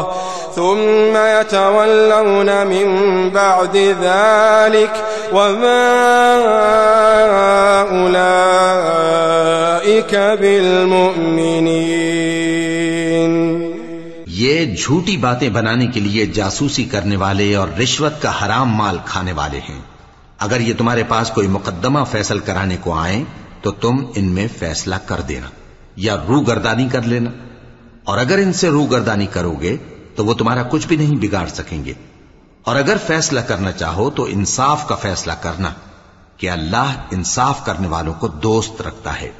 ثم يتولون من بعد ذلك وما أولئك بالمؤمنين। ये झूठी बातें बनाने के लिए जासूसी करने वाले और रिश्वत का हराम माल खाने वाले हैं। अगर ये तुम्हारे पास कोई मुकद्दमा फैसल कराने को आए तो तुम इनमें फैसला कर देना या रूगर्दानी कर लेना, और अगर इनसे रूगर्दानी करोगे तो वो तुम्हारा कुछ भी नहीं बिगाड़ सकेंगे। और अगर फैसला करना चाहो तो इंसाफ का फैसला करना कि अल्लाह इंसाफ करने वालों को दोस्त रखता है।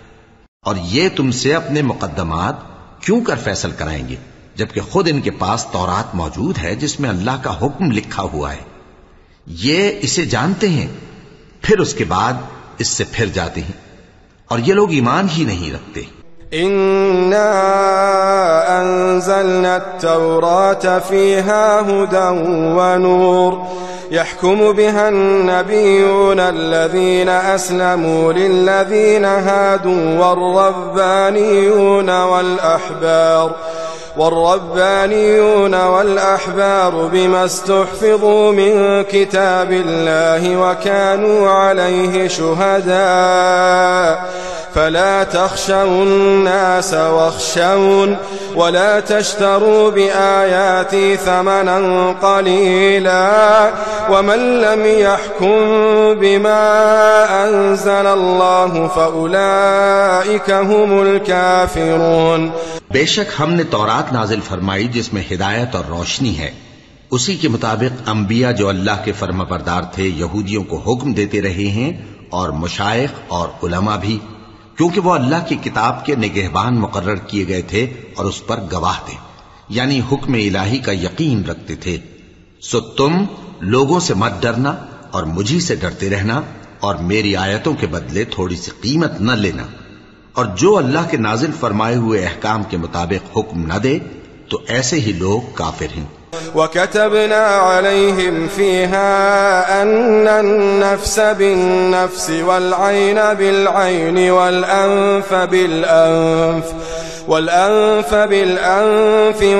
और ये तुमसे अपने मुकद्दमात क्यों कर फैसल कराएंगे जबकि खुद इनके पास तौरात मौजूद है जिसमें अल्लाह का हुक्म लिखा हुआ है। ये इसे जानते हैं, फिर उसके बाद इससे फिर जाते हैं, और ये लोग ईमान ही नहीं रखते। इन्ना अंज़लना अत-तौरात फ़ीहा हुदन व नूर यहकुमु बिहा अन्नबिय्यूना अल्लज़ीना अस्लमू लिल्लज़ीना हादू والربانيون والأحبار بما استحفظوا من كتاب الله وكانوا عليه شهداء فلا تخشوا الناس واخشون ولا تشتروا بآياتي ثمنا قليلا ومن لم يحكم بما أنزل الله فأولئك هم الكافرون। बेशक हमने तौरात नाजिल फरमाई जिसमें हिदायत और रोशनी है। उसी के मुताबिक अंबिया जो अल्लाह के फर्माबरदार थे यहूदियों को हुक्म देते रहे हैं, और मुशाइख और उलमा भी, क्योंकि वो अल्लाह की किताब के निगहबान मुकर्रर किए गए थे और उस पर गवाह थे, यानी हुक्म इलाही का यकीन रखते थे। सो तुम लोगों से मत डरना और मुझी से डरते रहना, और मेरी आयतों के बदले थोड़ी सी कीमत न लेना, और जो अल्लाह के नाजिल फरमाए हुए अहकाम के मुताबिक हुक्म न दे तो ऐसे ही लोग काफिर हैं। वकतबना अलैहिम फीहा अन्ना अन्नफ्स बिन्नफ्स वल्अयन बिलअयन वल्अन्फ बिलअन्फ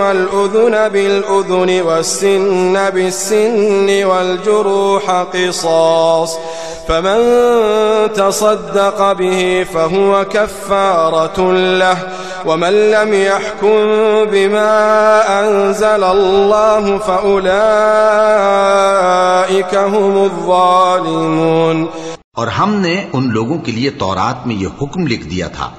वल्उذन बिलउذन वस्सिन्न बिस्सिन्न वल्जुरूह क़िसास فمن تصدق به فهو كفارة له ومن لم يحكم بما أنزل الله فأولئك هم الظالمون। और हमने उन लोगों के लिए तौरात में यह हुक्म लिख दिया था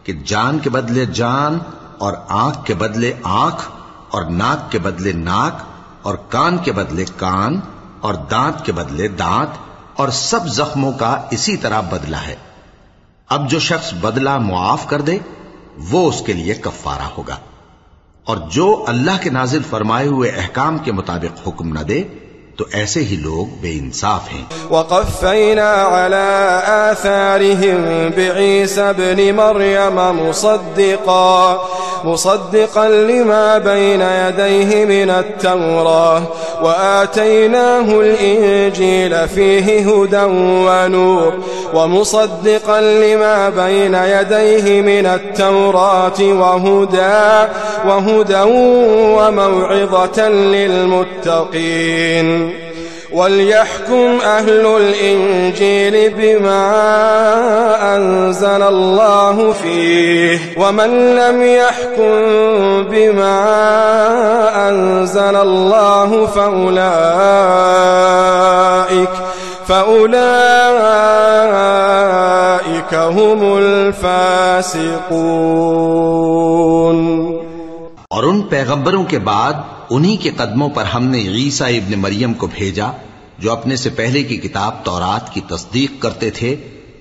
कि जान के बदले जान, और आंख के बदले आंख, और नाक के बदले नाक, और कान के बदले कान, और दांत के बदले दांत, और सब जख्मों का इसी तरह बदला है। अब जो शख्स बदला मुआफ कर दे वो उसके लिए कफ्फारा होगा, और जो अल्लाह के नाजिल फरमाए हुए अहकाम के मुताबिक हुक्म न दे तो ऐसे ही लोग बेइंसाफ हैं। वक़फ़ैना अला आथारिहिम बिईसा इब्न मर्यम मुसद्दिक़न लिमा बैना यदैहि मिनत-तौराह व आतैनाहुल इंजील फ़ीहि हुदन व नूर व मुसद्दिक़न लिमा बैना यदैहि मिनत-तौरात व हुदन व मौइज़तन लिलमुत्तक़ीन। वलयहकुम अहलुल इंजील बिमा अंज़लल्लाहु फ़ीहि वमन लम यहकुम बिमा अंज़लल्लाहु फ़उलाइक हुमुल फ़ासिक़ून। और उन पैगंबरों के बाद उन्हीं के कदमों पर हमने ईसा इब्न मरियम को भेजा, जो अपने से पहले की किताब तौरात की तस्दीक करते थे,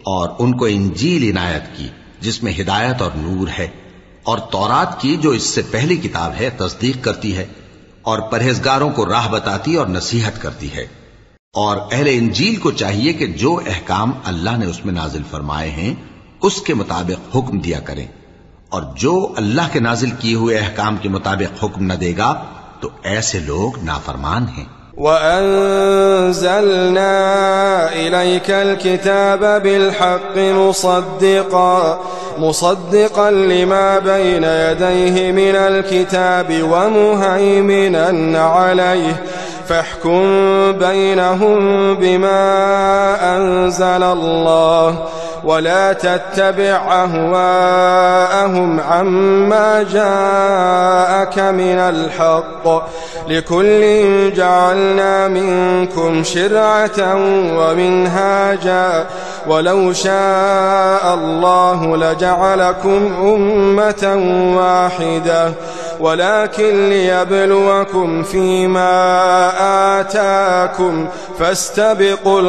और उनको इंजील इनायत की जिसमें हिदायत और नूर है, और तौरात की जो इससे पहली किताब है तस्दीक करती है, और परहेजगारों को राह बताती और नसीहत करती है। और अहले इंजील को चाहिए कि जो अहकाम अल्लाह ने उसमें नाजिल फरमाए हैं उसके मुताबिक हुक्म दिया करें, और जो अल्लाह के नाजिल किए हुए अहकाम के मुताबिक हुक्म न देगा तो ऐसे लोग नाफरमान हैं। वअंज़लना इलैकल किताब बिलहक़्क़ि मुसद्दिक़न लिमा बैन यदैहि मिनल किताबि व मुहैमिनन अलैहि फहकुम बैनहुम बिमा अंज़लल्लाह वला तत्तबिअ अहवाअहुम अम्मा जाअक मिनल हक़्क़ लिकुल्लिन जअलना मिनकुम शिरअतन व मिनहाजा वलौ शाअ अल्लाहु लजअलकुम उम्मतन वाहिदह वलाकिन लियब्लुवकुम फीमा आताकुम फस्तबिकुल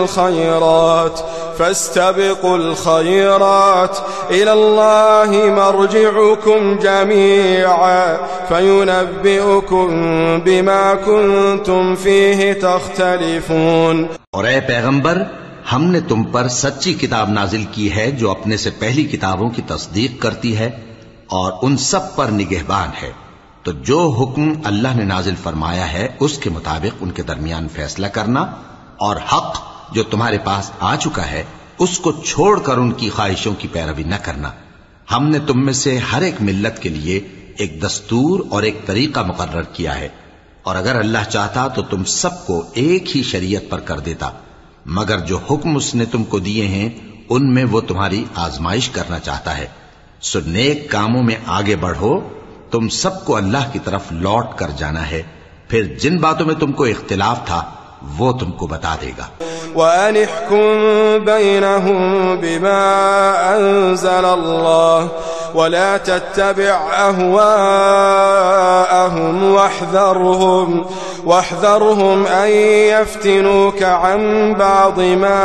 खैरात इलल्लाहि मर्जिउकुम जमीअन फयुनब्बिउकुम बिमा कुंतुम फीहि तख्तलिफून। और ऐ पैगंबर, हमने तुम पर सच्ची किताब नाजिल की है जो अपने से पहली किताबों की तस्दीक करती है और उन सब पर निगहबान है। तो जो हुक्म अल्लाह ने नाजिल फरमाया है उसके मुताबिक उनके दरमियान फैसला करना, और हक जो तुम्हारे पास आ चुका है उसको छोड़कर उनकी ख्वाहिशों की पैरवी न करना। हमने तुम में से हर एक मिल्लत के लिए एक दस्तूर और एक तरीका मुकर्रर किया है, और अगर अल्लाह चाहता तो तुम सबको एक ही शरीयत पर कर देता, मगर जो हुक्म उसने तुमको दिए हैं उनमें वो तुम्हारी आजमाइश करना चाहता है। सो नेक कामों में आगे बढ़ो, तुम सबको अल्लाह की तरफ लौट कर जाना है, फिर जिन बातों में तुमको इख्तिलाफ था वो तुमको बता देगा। वअनिहकुम बैनहुम बिमा अंज़लल्लाह वला तत्तबिअ अहवाअहुम वहज़रहुम अन यफ्तिनूक अन बअद मा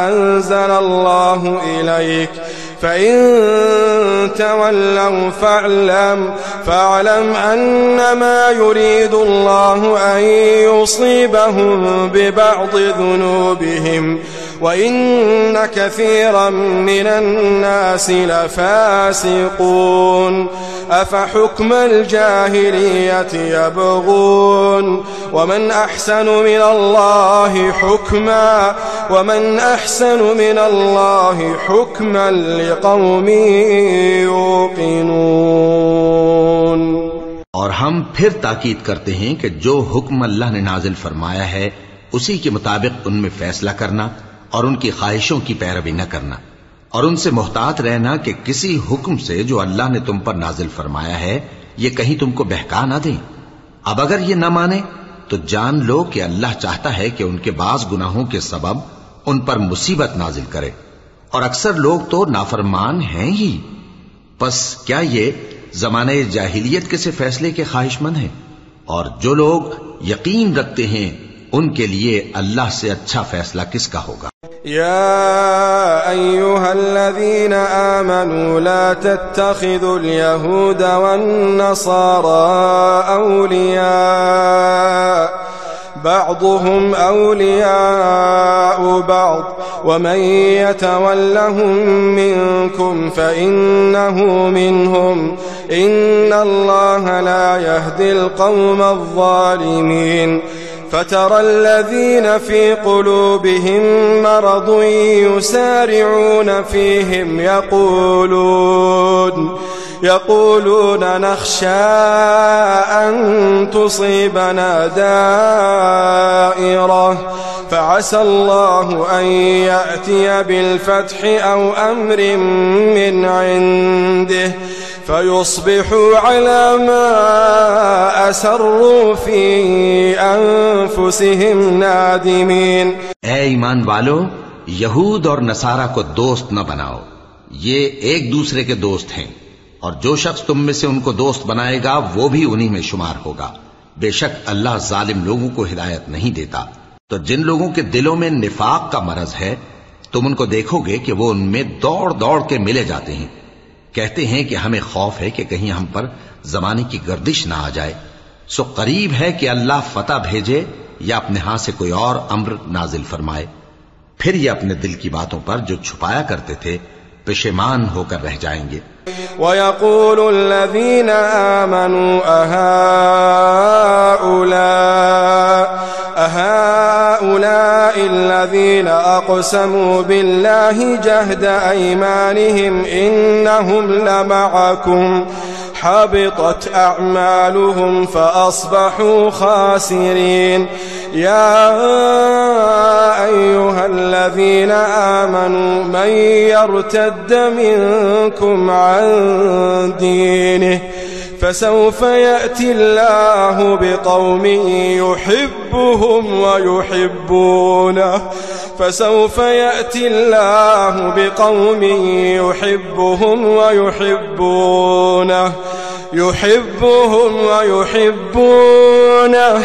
अंज़लल्लाहु इलैक फ़इन तवल्लव फ़अलम अन्नमा युरीदु अल्लाहु अन युसीबहुम बिबअदि ज़ुनूबिहिम व इन्न कसीरन मिनन नासि लफ़ासिक़ून अफ़हुक्मल जाहिलियति यबग़ून वमन अहसनु मिनल्लाहि हुक्मन लिक़ौमिन युक़िनून। और हम फिर ताकीद करते हैं कि जो हुक्म अल्लाह ने नाजिल फरमाया है उसी के मुताबिक उनमें फैसला करना और उनकी ख्वाहिशों की पैरवी न करना, और उनसे मुहतात रहना कि किसी हुक्म से जो अल्लाह ने तुम पर नाजिल फरमाया है ये कहीं तुमको बहका ना दें। अब अगर ये न माने तो जान लो कि अल्लाह चाहता है कि उनके बाज गुनाहों के सबब उन पर मुसीबत नाजिल करे, और अक्सर लोग तो नाफरमान हैं ही। बस क्या ये जमाने जाहिलियत के से फैसले के ख्वाहिशमंद हैं? और जो लोग यकीन रखते हैं उनके लिए अल्लाह से अच्छा फैसला किसका होगा। या अय्युहल्लज़ीना आमनू ला तत्तखिदुल यहूदा वन्नसारा औलिया बअदुहुम औलियाउ बअद वमन यतवल्लहुम मिनकुम फइन्नहु मिनहुम इन्नल्लाहा ला यहदिल क़ौमज़ ज़ालिमीन। فترى الذين في قلوبهم مرض يسارعون فيهم يقولون نخشى أن تصيبنا دائرة فعسى الله أن يأتي بالفتح أو أمر من عنده فيصبحوا على ما أسروا في أنفسهم नादिमीन। ऐ ईमान वालो, यहूद और नसारा को दोस्त न बनाओ, ये एक दूसरे के दोस्त हैं। और जो शख्स तुम में से उनको दोस्त बनाएगा वो भी उन्हीं में शुमार होगा। बेशक अल्लाह जालिम लोगों को हिदायत नहीं देता। तो जिन लोगों के दिलों में निफाक का मरज है तुम उनको देखोगे कि वो उनमें दौड़ दौड़ के मिले जाते हैं, कहते हैं कि हमें खौफ है कि कहीं हम पर जमाने की गर्दिश ना आ जाए। सो करीब है कि अल्लाह फतह भेजे या अपने हाथ से कोई और अम्र नाजिल फरमाए। फिर ये अपने दिल की बातों पर जो छुपाया करते थे पेशेमान होकर रह जाएंगे। वयक़ूलु अल्लज़ीना आमनू अहाउलाइ अल्लज़ीना अक़समू बिल्लाहि जहद अयमानिहिम इन्नहुम लमअकुम हबितत अअमालुहुम फअस्बहू खासिरीन। या अय्युहल्लज़ीना आमनू मन यर्तद्द मिनकुम अन दीनिहि फसौफ यअति अल्लाहु बिक़ौमिन युहिब्बुहुम वयुहिब्बूनहु فسوف يأتي الله بقوم يحبهم ويحبونه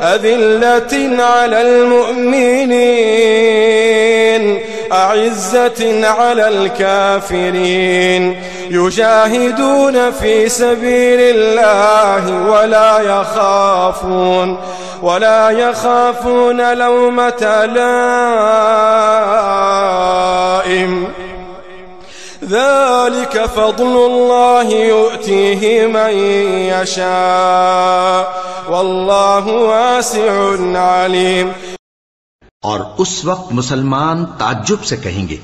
أذلة على المؤمنين أعزة على الكافرين يجاهدون في سبيل الله ولا يخافون لومة لائم ذلك فضل الله يؤتيه من يشاء والله واسع عليم। और उस वक्त मुसलमान ताज्जुब से कहेंगे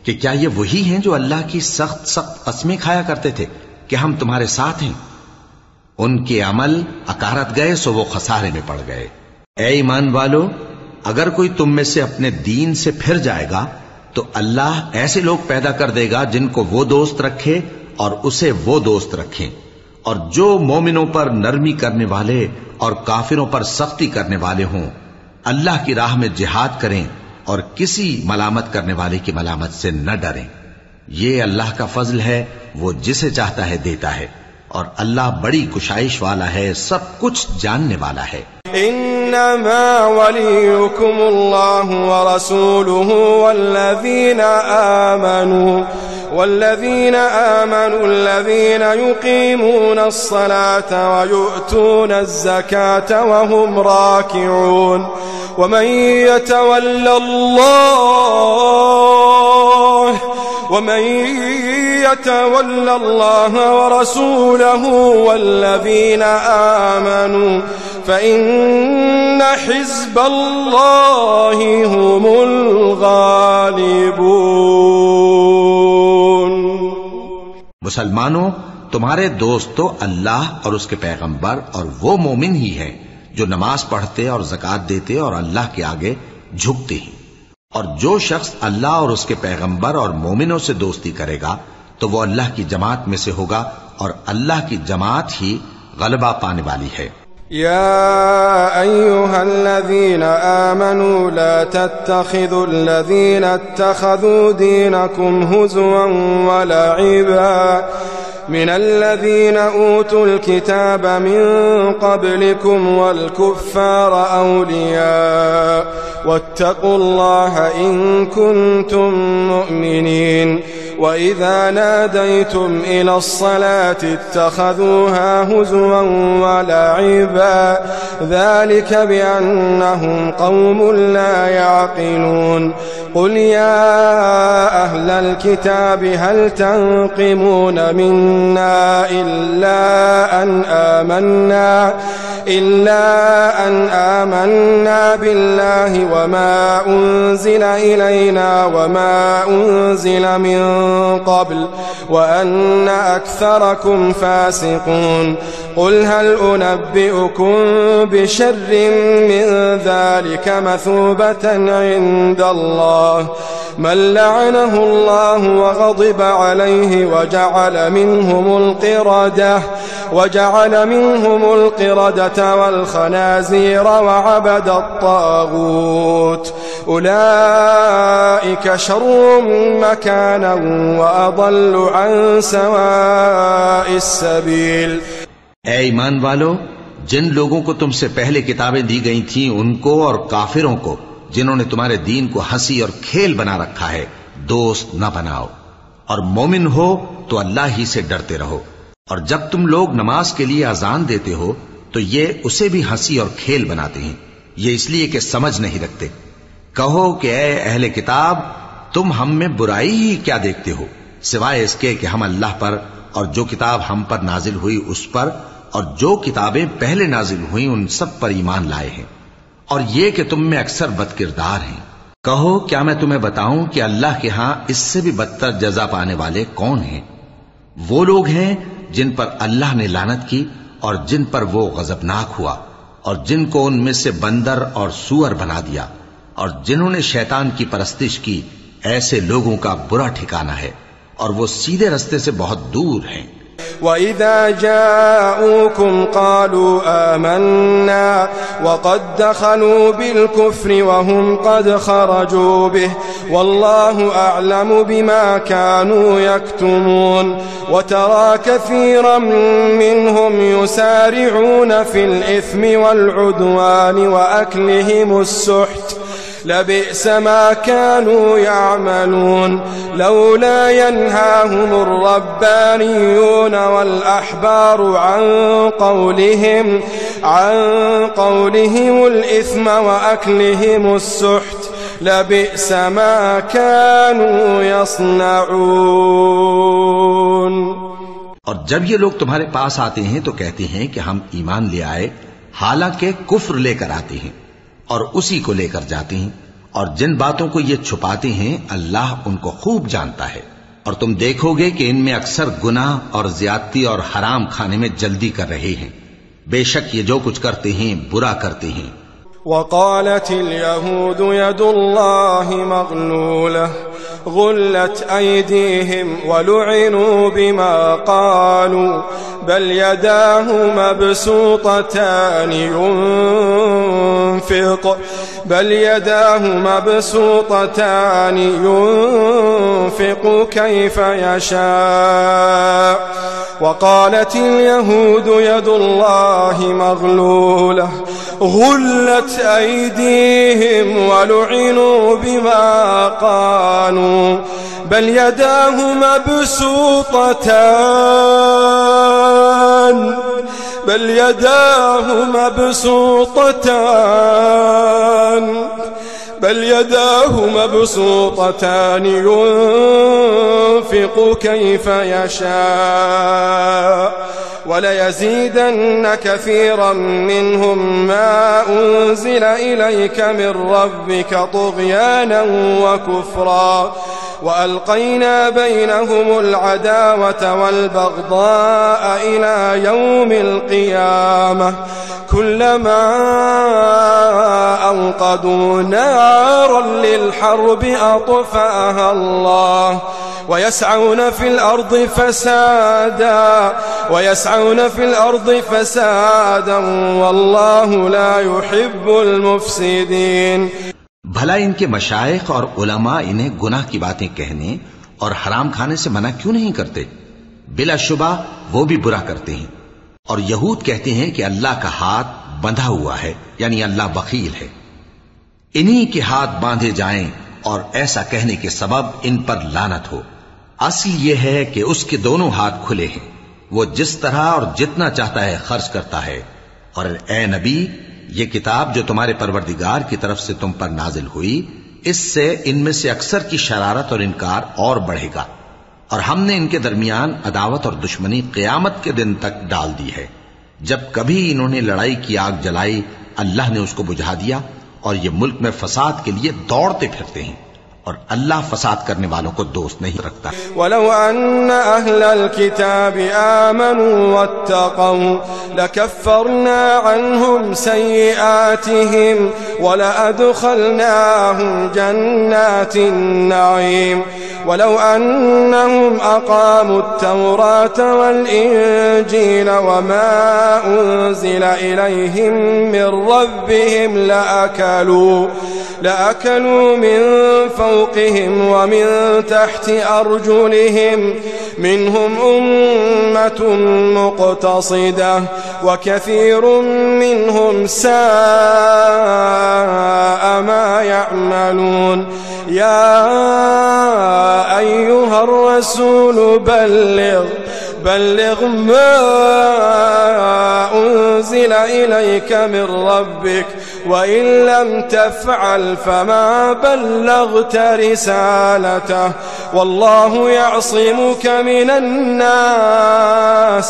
कि क्या ये वही हैं जो अल्लाह की सख्त सख्त कस्में खाया करते थे कि हम तुम्हारे साथ हैं। उनके अमल अकारत गए सो वो खसारे में पड़ गए। ऐ ईमान वालो, अगर कोई तुम में से अपने दीन से फिर जाएगा तो अल्लाह ऐसे लोग पैदा कर देगा जिनको वो दोस्त रखे और उसे वो दोस्त रखें, और जो मोमिनों पर नरमी करने वाले और काफिरों पर सख्ती करने वाले हों, अल्लाह की राह में जिहाद करें और किसी मलामत करने वाले की मलामत से न डरें। ये अल्लाह का फजल है, वो जिसे चाहता है देता है, और अल्लाह बड़ी कुशाइश वाला है, सब कुछ जानने वाला है। इन्नमा वलियुकुमुल्लाहु व रसूलुहु वल्लज़ीना आमनू अल्लज़ीना युकीमूना अस्सलाता व युअतूना अज़्ज़काता व हुम राकिऊन वमन यतवल्ल अल्लाह व रसूलहु वल्लज़ीना आमनू फ़इन्न हिज़्बल्लाहि हुमुल गालिबून। मुसलमानों, तुम्हारे दोस्त तो अल्लाह और उसके पैगंबर और वो मोमिन ही हैं जो नमाज पढ़ते और ज़कात देते और अल्लाह के आगे झुकते हैं। और जो शख्स अल्लाह और उसके पैगंबर और मोमिनों से दोस्ती करेगा तो वो अल्लाह की जमात में से होगा, और अल्लाह की जमात ही गलबा पाने वाली है। या अय्युहल्लज़ीना आमनू ला तत्तखिदु अल्लज़ीना इत्तखदू दीनकुम हुज़ुवन व ल'iबा من الذين أوتوا الكتاب من قبلكم والكفار أولياء واتقوا الله إن كنتم مؤمنين وإذا ناديتم إلى الصلاة اتخذوها هزوا ولعبا ذلك بأنهم قوم لا يعقلون قل يا أهل الكتاب هل تنقمون منا إلا أن آمنا بالله وما أنزل إلينا وما أنزل من قبل وأن أكثركم فاسقون قل هل أنبئكم بشر من ذلك مثوبة عند الله من لعنه الله وغضب عليه وجعل منهم القردة والخنازير وعبد الطاغوت أولئك شر مكانا وأضل عن سواء السبيل। ऐ ईमान वालो, जिन लोगों को तुमसे पहले किताबें दी गई थीं उनको और काफिरों को जिन्होंने तुम्हारे दीन को हंसी और खेल बना रखा है दोस्त न बनाओ, और मोमिन हो तो अल्लाह ही से डरते रहो। और जब तुम लोग नमाज के लिए अजान देते हो तो ये उसे भी हंसी और खेल बनाते हैं, ये इसलिए कि समझ नहीं रखते। कहो कि ऐ अहले किताब, तुम हम में बुराई ही क्या देखते हो, सिवाय इसके कि हम अल्लाह पर और जो किताब हम पर नाजिल हुई उस पर और जो किताबें पहले नाजिल हुई उन सब पर ईमान लाए हैं, और ये कि तुम में अक्सर बदकिरदार हैं। कहो क्या मैं तुम्हें बताऊं कि अल्लाह के यहां इससे भी बदतर जजा पाने वाले कौन हैं? वो लोग हैं जिन पर अल्लाह ने लानत की और जिन पर वो गजबनाक हुआ, और जिनको उनमें से बंदर और सूअर बना दिया, और जिन्होंने शैतान की परस्तिश की, ऐसे लोगों का बुरा ठिकाना है और वो सीधे रास्ते से बहुत दूर हैं। وَإِذَا جَاءُوكُمْ قَالُوا آمَنَّا وَقَدْ دَخَلُوا بِالْكُفْرِ وَهُمْ قَدْ خَرَجُوا بِهِ وَاللَّهُ أَعْلَمُ بِمَا كَانُوا يَكْتُمُونَ وَتَرَى كَثِيرًا مِّنْهُمْ يُسَارِعُونَ فِي الْإِثْمِ وَالْعُدْوَانِ وَأَكْلِهِمُ السُّحْتَ لبئس ما كانوا يعملون لولا ينهاهم الربانيون والأحبار عن قولهم الإثم وأكلهم السحت لبئس ما كانوا يصنعون। और जब ये लोग तुम्हारे पास आते हैं तो कहते हैं कि हम ईमान ले आए, हालांकि कुफ्र लेकर आते हैं और उसी को लेकर जाते हैं, और जिन बातों को ये छुपाते हैं अल्लाह उनको खूब जानता है। और तुम देखोगे कि इनमें अक्सर गुनाह और ज्यादती और हराम खाने में जल्दी कर रहे हैं। बेशक ये जो कुछ करते हैं बुरा करते हैं। وقالت اليهود يد الله مغلولة غلت أيديهم ولعنوا بما قالوا بل يداه مبسوطتان ينفق كيف يشاء وقالت اليهود يد الله مغلولة غلت أيديهم ولعنوا بما قالوا بل يداه مبسوطتان ينفق كيف يشاء وليزيدن كثيرا منهم ما أنزل إليك من ربك طغيانا وكفرا وألقينا بينهم العداوة والبغضاء إلى يوم القيامة كلما أوقدوا نارا للحرب أطفأها الله ويسعون في الأرض فسادا والله لا يحب المفسدين। भला इनके मशाइख और उलमा इन्हें गुनाह की बातें कहने और हराम खाने से मना क्यों नहीं करते? बिलाशुबा वो भी बुरा करते हैं। और यहूद कहते हैं कि अल्लाह का हाथ बंधा हुआ है, यानी अल्लाह बखील है। इन्हीं के हाथ बांधे जाएं और ऐसा कहने के सबब इन पर लानत हो। असल यह है कि उसके दोनों हाथ खुले हैं, वो जिस तरह और जितना चाहता है खर्च करता है। और ए नबी, ये किताब जो तुम्हारे परवरदिगार की तरफ से तुम पर नाजिल हुई, इससे इनमें से अक्सर की शरारत और इनकार और बढ़ेगा, और हमने इनके दरमियान अदावत और दुश्मनी क़यामत के दिन तक डाल दी है। जब कभी इन्होंने लड़ाई की आग जलाई, अल्लाह ने उसको बुझा दिया, और ये मुल्क में फसाद के लिए दौड़ते फिरते हैं। और अल्लाह फसाद करने वालों को दोस्त नहीं रखता। वलौ अन्ना अहलल किताबि आमनू वत्तक़ौ लकफ्फरना अन्हुम सय्यिआतिहिम वलअदखलनाहुम जन्नातिन नईम वलौ अन्नहुम अक़ामुत तौरात वल इंजील वमा उन्ज़िला इलैहिम मिर रब्बिहिम लअकलू मिन फौक़िहिम वमिन तहति अर्जुलिहिम मिनहुम उम्मतुन मुक़तसिदह वकसीरुम मिनहुम साअ मा यअमलून। या अय्युहर रसूल बल्लिग मा उन्ज़िल इलैक मिन रब्बिक वइन लम तफ़अल फमा बल्लग़त रिसालतह वल्लाहु यअसिमुक मिनन्नास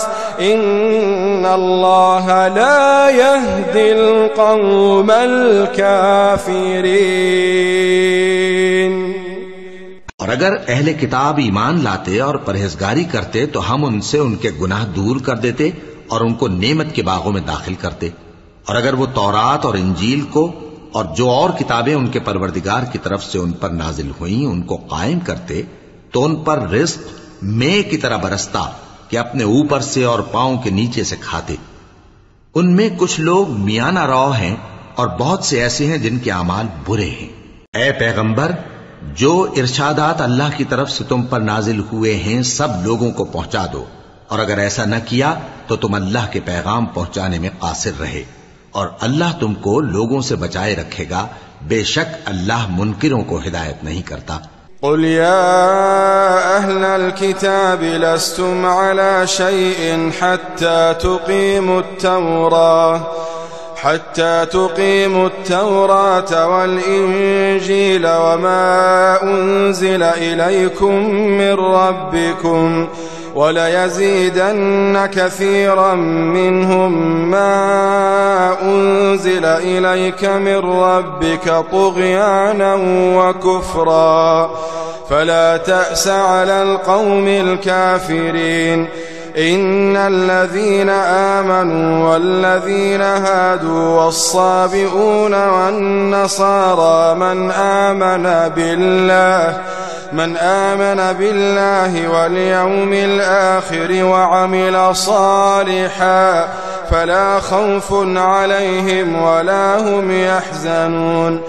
इन्नल्लाह ला यहदिल क़ौमल काफ़िरीन। और अगर अहले किताब ईमान लाते और परहेजगारी करते तो हम उनसे उनके गुनाह दूर कर देते और उनको नेमत के बागों में दाखिल करते। और अगर वो तौरात और इंजील को और जो और किताबें उनके परवरदिगार की तरफ से उन पर नाजिल हुई उनको कायम करते तो उन पर रिज़्क मेंह की तरह बरसता कि अपने ऊपर से और पांव के नीचे से खाते। उनमें कुछ लोग मियाना रौ हैं और बहुत से ऐसे हैं जिनके अमाल बुरे हैं। ऐ पैगंबर, जो इरशादात अल्लाह की तरफ से तुम पर नाजिल हुए हैं सब लोगों को पहुंचा दो, और अगर ऐसा न किया तो तुम अल्लाह के पैगाम पहुंचाने में कासिर रहे, और अल्लाह तुमको लोगों से बचाए रखेगा। बेशक अल्लाह मुनकिरों को हिदायत नहीं करता। क़ुल या अहलल किताबि लस्तुम अला शैइन हत्ता तुक़ीमु التوراة والإنجيل وما أنزل إليكم من ربكم وليزيدن كثيرا منهم ما أنزل إليك من ربك طغيانا وكفرا فلا تأس على القوم الكافرين إن الذين آمنوا والذين هادوا والصابئون والنصارى من آمن بالله واليوم الآخر وعمل صالحا فلا خوف عليهم ولا هم يحزنون।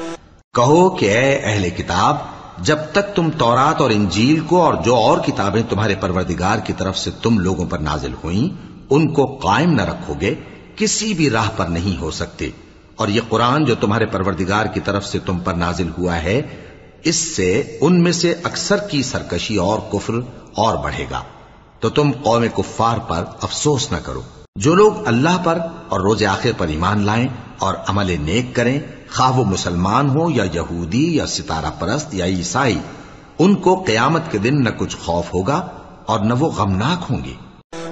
कहो कि ऐ अहले किताब, जब तक तुम तौरात और इंजील को और जो और किताबें तुम्हारे परवरदिगार की तरफ से तुम लोगों पर नाजिल हुई उनको कायम न रखोगे, किसी भी राह पर नहीं हो सकते। और ये कुरान जो तुम्हारे परवरदिगार की तरफ से तुम पर नाजिल हुआ है, इससे उनमें से अक्सर की सरकशी और कुफ्र और बढ़ेगा। तो तुम कौम कुफ्फार पर अफसोस न करो। जो लोग अल्लाह पर और रोज़े आखिर पर ईमान लाएं और अमल नेक करें, खा वो मुसलमान हो या यहूदी या सितारा परस्त या ईसाई, उनको क़यामत के दिन न कुछ खौफ होगा और न वो गमनाक होंगे।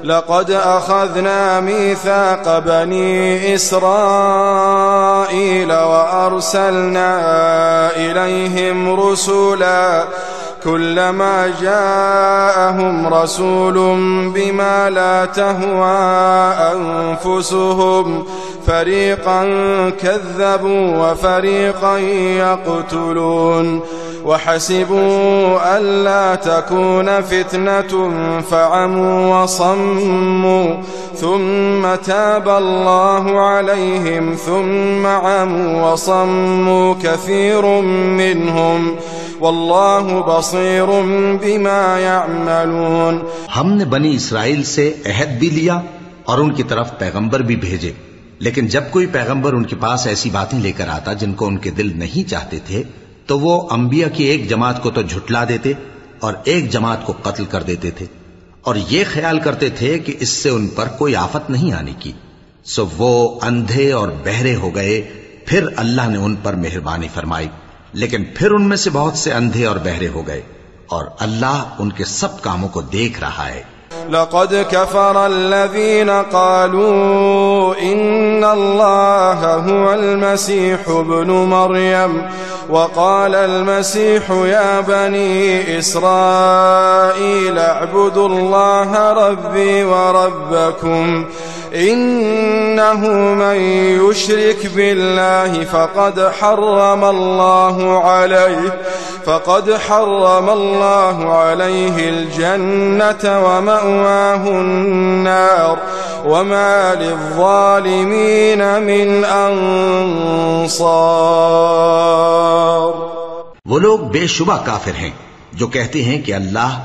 लक़द अख़ज़ना मीसाक़ बनी इस्राईल व अरसलना इलैहिम रुसुला कुल्लमा जाअहुम रसूलुम बिमा ला तहवा अनफुसुहुम फरीक़न कज़्ज़बू व फरीक़न यक़्तुलून वहसिबू अल्ला तकून फितनतुन फ़अमू वसम्मू थुम्म ताबल्लाहु अलैहिम थुम्म अमू वसम्मू कसीरुम मिनहुम वल्लाहु बसीरुम बिमा यअमलून। हमने बनी इस्राइल से अहद भी लिया और उनकी तरफ पैगंबर भी भेजे, लेकिन जब कोई पैगंबर उनके पास ऐसी बातें लेकर आता जिनको उनके दिल नहीं चाहते थे, तो वो अंबिया की एक जमात को तो झुठला देते और एक जमात को कत्ल कर देते थे, और ये ख्याल करते थे कि इससे उन पर कोई आफत नहीं आने की। सो वो अंधे और बहरे हो गए। फिर अल्लाह ने उन पर मेहरबानी फरमाई, लेकिन फिर उनमें से बहुत से अंधे और बहरे हो गए, और अल्लाह उनके सब कामों को देख रहा है। لقد كفر الذين قالوا إن الله هو المسيح ابن مريم وقال المسيح يا بني إسرائيل اعبدوا الله ربي وربكم إنه من يشرك بالله فقد حرم الله عليه الجنة ومأواه النار وما للظالمين من أنصار। वो लोग बेशुबा काफिर हैं जो कहते हैं कि अल्लाह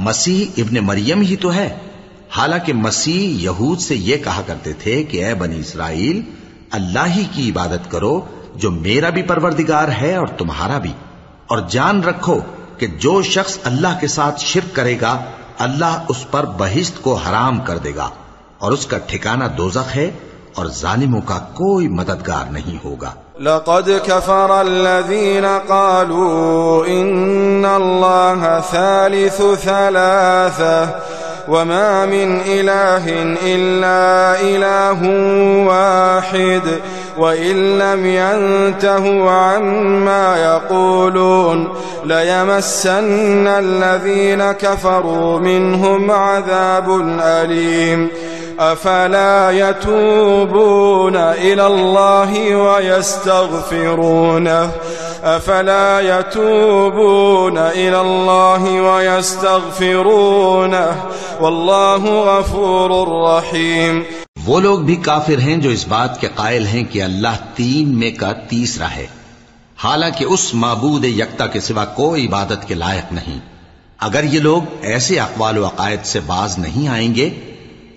मसीह इब्ने मरियम ही तो है। हालांकि मसीह यहूद से ये कहा करते थे कि ऐ बनी इस्राइल, अल्लाह ही की इबादत करो जो मेरा भी परवरदिगार है और तुम्हारा भी, और जान रखो कि जो शख्स अल्लाह के साथ शिर्क करेगा अल्लाह उस पर बहिश्त को हराम कर देगा और उसका ठिकाना दोज़ख है और जालिमों का कोई मददगार नहीं होगा। लक़द कफ़र अल्लज़ीन क़ालू इन्नल्लाह सालिसु सलासा वमा मिन इलाहिन इल्ला इलाहुन वाहिद वइन लम यंतहु अम्मा यक़ूलून लयमस्सन्न अल्लज़ीन कफ़रू मिनहुम अज़ाबुन अलीम अफला यतूबून इलल्लाहि वयस्तग़फिरूनह वल्लाहु गफूरुर रहीम। वो लोग भी काफिर हैं जो इस बात के कायल हैं कि अल्लाह तीन में का तीसरा है, हालांकि उस माबूद यक्ता के सिवा कोई इबादत के लायक नहीं। अगर ये लोग ऐसे अक़वाल व अक़ायद से बाज नहीं आएंगे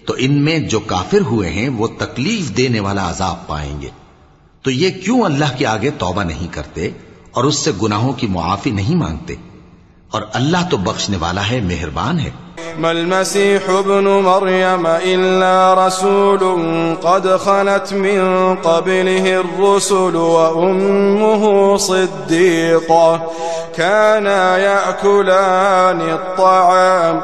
तो इनमें जो काफिर हुए हैं वो तकलीफ देने वाला अजाब पाएंगे। तो ये क्यों अल्लाह के आगे तौबा नहीं करते और उससे गुनाहों की मुआफी नहीं मांगते? और अल्लाह तो बख्शने वाला है, मेहरबान है। मल मसीह इब्नु मरियम इल्ला रसूलुन क़द खलत मिन क़ब्लिहि अर्रुसुल व उम्मुहु सिद्दीक़ा काना यअकुलानि अत्तआम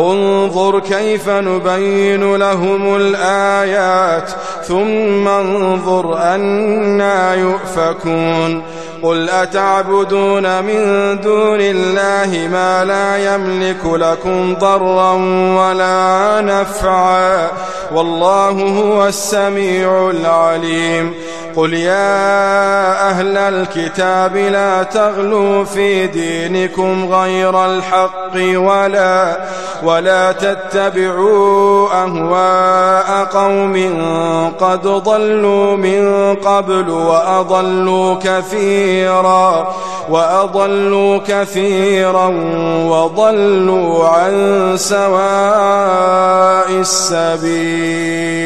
उन्ज़ुर कैफ़ नुबय्यिनु लहुमुल आयात थुम्मा उन्ज़ुर अन्ना युफ़कून قل أتعبدون من دون الله ما لا يملك لكم ضرا ولا نفعا والله هو السميع العليم قل يا أهل الكتاب لا تغلوا في دينكم غير الحق ولا تتبعوا أهواء قوم قد ضلوا من قبل وأضلوا كثيرا وضلوا عن سواء السبيل।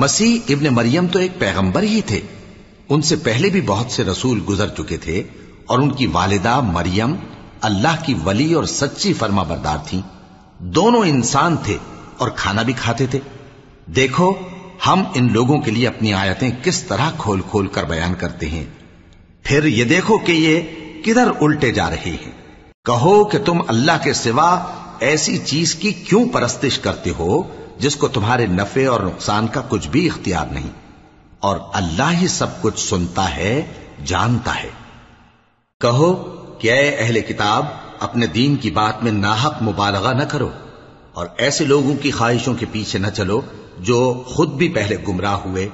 मसीह इब्ने मरियम तो एक पैगंबर ही थे। उनसे पहले भी बहुत से रसूल गुजर चुके थे और उनकी वालिदा मरियम अल्लाह की वली और सच्ची फरमाबरदार थीं। दोनों इंसान थे और खाना भी खाते थे। देखो हम इन लोगों के लिए अपनी आयतें किस तरह खोल खोल कर बयान करते हैं। फिर ये देखो कि ये किधर उल्टे जा रहे हैं। कहो कि तुम अल्लाह के सिवा ऐसी चीज की क्यों परस्तिश करते हो जिसको तुम्हारे नफे और नुकसान का कुछ भी इख्तियार नहीं, और अल्लाह ही सब कुछ सुनता है, जानता है। कहो कि ऐ अहले किताब, अपने दीन की बात में नाहक मुबालगा न करो और ऐसे लोगों की ख्वाहिशों के पीछे न चलो जो खुद भी पहले गुमराह हुए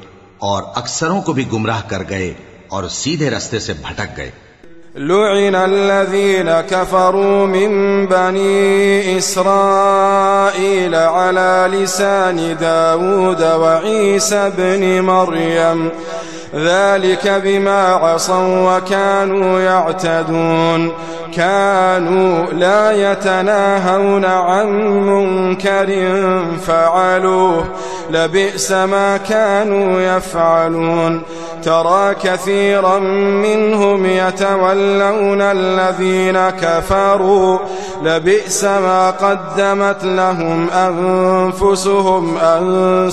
और अक्सरों को भी गुमराह कर गए और सीधे रास्ते से भटक गए। लुईन अल्लज़ीन कफ़रू मिन बनी इस्राईल अला लिसानि दाऊद व ईसा इब्न मरियम ذلك بما عصوا وكانوا يعتدون كانوا لا يتناهون عن منكر فعلوه لبئس ما كانوا يفعلون ترى كثيرا منهم يتولون الذين كفروا لبئس ما قدمت لهم أنفسهم أن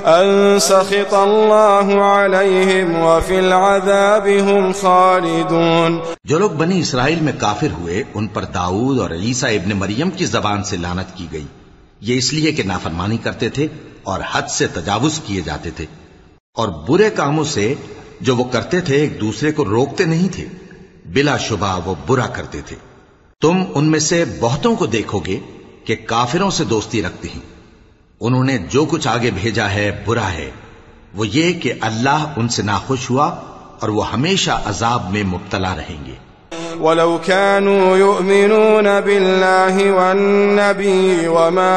أن سخط الله عليهم وفي العذاب هم خالدون। जो लोग बनी इसराइल में काफिर हुए उन पर दाऊद और ईसा इब्ने मरियम की जबान से लानत की गई। ये इसलिए कि नाफरमानी करते थे और हद से तजावुज किए जाते थे और बुरे कामों से जो वो करते थे एक दूसरे को रोकते नहीं थे। बिलाशुबा वो बुरा करते थे। तुम उनमें से बहुतों को देखोगे कि काफिरों से दोस्ती रखते हैं। उन्होंने जो कुछ आगे भेजा है बुरा है। वो ये कि अल्लाह उनसे नाखुश हुआ और वो हमेशा अजाब में मुब्तला रहेंगे। वलौ कानू युमिनून बिल्लाहि वन्नबी वमा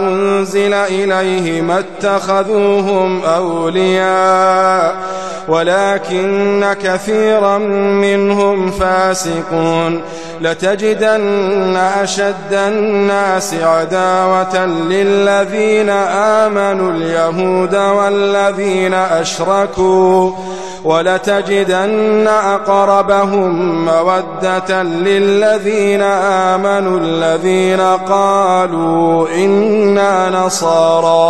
उन्ज़िला इलैहि मत्तखज़ूहुम औलिया वलाकिन्न कसीरन मिनहुम फासिकून। लतजिदन्न अशद्दन्नास अदावतन लिल्लज़ीन आमनुल यहूद वल्लज़ीन अशरकू वलतजिदन्न अक़रबहुम मवद्दतन लिल्लज़ीन आमनु अल्लज़ीन क़ालू इन्ना नसारा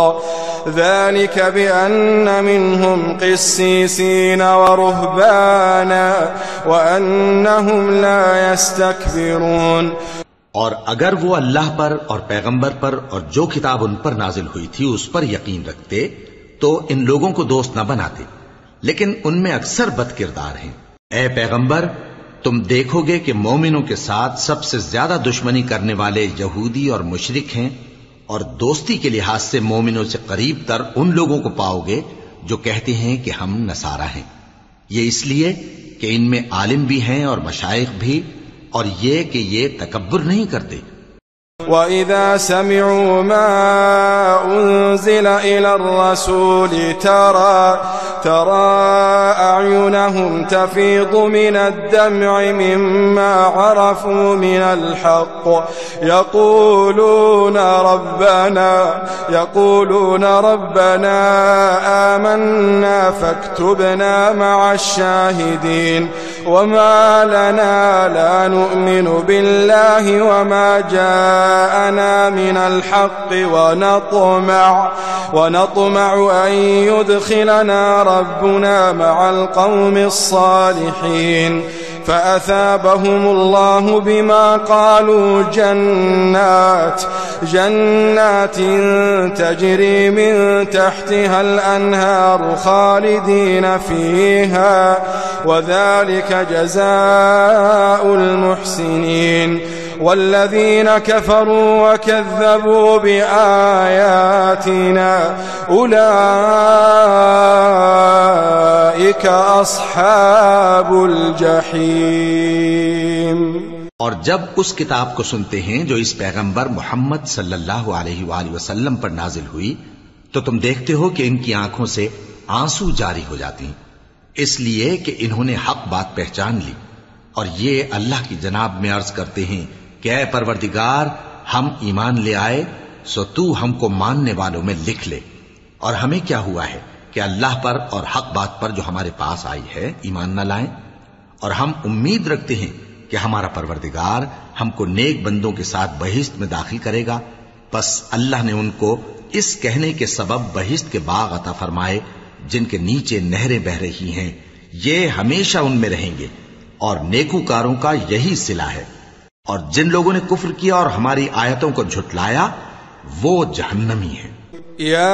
ذلك بأن منهم قسيسين ورهبانا وأنهم لا يستكبرون। और अगर वो अल्लाह पर और पैगंबर पर और जो किताब उन पर नाजिल हुई थी उस पर यकीन रखते तो इन लोगों को दोस्त न बनाते, लेकिन उनमें अक्सर बदकिरदार हैं। ए पैगंबर, तुम देखोगे कि मोमिनों के साथ सबसे ज्यादा दुश्मनी करने वाले यहूदी और मुशरिक हैं और दोस्ती के लिहाज से मोमिनों से करीब तर उन लोगों को पाओगे जो कहते हैं कि हम नसारा हैं। ये इसलिए कि इनमें आलिम भी हैं और मशाइख भी, और ये कि ये तकब्बुर नहीं करते। وَإِذَا سَمِعُوا مَا أُنزِلَ إِلَى الرَّسُولِ تَرَى أَعْيُنَهُمْ تَفِيضُ مِنَ الدَّمْعِ مِمَّا عَرَفُوا مِنَ الْحَقِّ يقولون ربنا آمنا فاكتبنا مع الشاهدين وما لنا لا نؤمن بالله وما جاءنا من الحق ونطمع أن يدخلنا ربنا مع القوم الصالحين فأثابهم الله بما قالوا جنات تجري من تحتها الأنهار خالدين فيها وذلك جزاء المحسنين والذين كفروا وكذبوا بآياتنا أولئك أصحاب الجحيم। और जब उस किताब को सुनते हैं जो इस पैगंबर मोहम्मद सल्लल्लाहु अलैहि वसल्लम पर नाजिल हुई तो तुम देखते हो कि इनकी आंखों से आंसू जारी हो जाती हैं, इसलिए कि इन्होंने हक बात पहचान ली। और ये अल्लाह की जनाब में अर्ज करते हैं कि ऐ परवरदिगार, हम ईमान ले आए सो तू हमको मानने वालों में लिख ले। और हमें क्या हुआ है कि अल्लाह पर और हक बात पर जो हमारे पास आई है ईमान न लाएं। और हम उम्मीद रखते हैं कि हमारा परवरदिगार हमको नेक बंदों के साथ बहिश्त में दाखिल करेगा। बस अल्लाह ने उनको इस कहने के सबब बहिश्त के बाग अता फरमाए जिनके नीचे नहरें बह रही हैं, ये हमेशा उनमें रहेंगे और नेकूकारों का यही सिला है। और जिन लोगों ने कुफ्र किया और हमारी आयतों को झुटलाया वो जहन्नमी है। या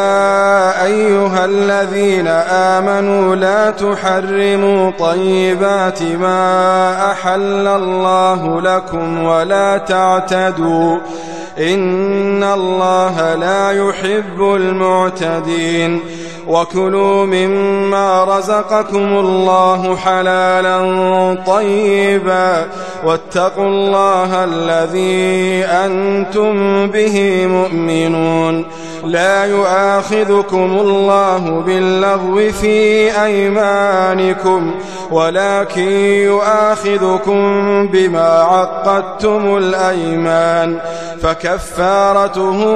अय्युहल्लज़ीना आमनू ला तुहर्रिमू तय्यिबाति मा अहल्लल्लाहु लकुम वला तअतदू इन्नल्लाहा ला युहिब्बुल मुअतदीन वकुलू मिम्मा रज़क़कुमुल्लाहु हलालन तय्यिबा वत्तक़ुल्लाहा अल्लज़ी अंतुम बिही मुमिनून ला युआखिज़ुकुमुल्लाहु बिल्लग़्वि फ़ी अयमानिकुम वलाकिन युआखिज़ुकुम बिमा अक़्क़दतुमुल अयमान फकफ़्फ़ारतुहु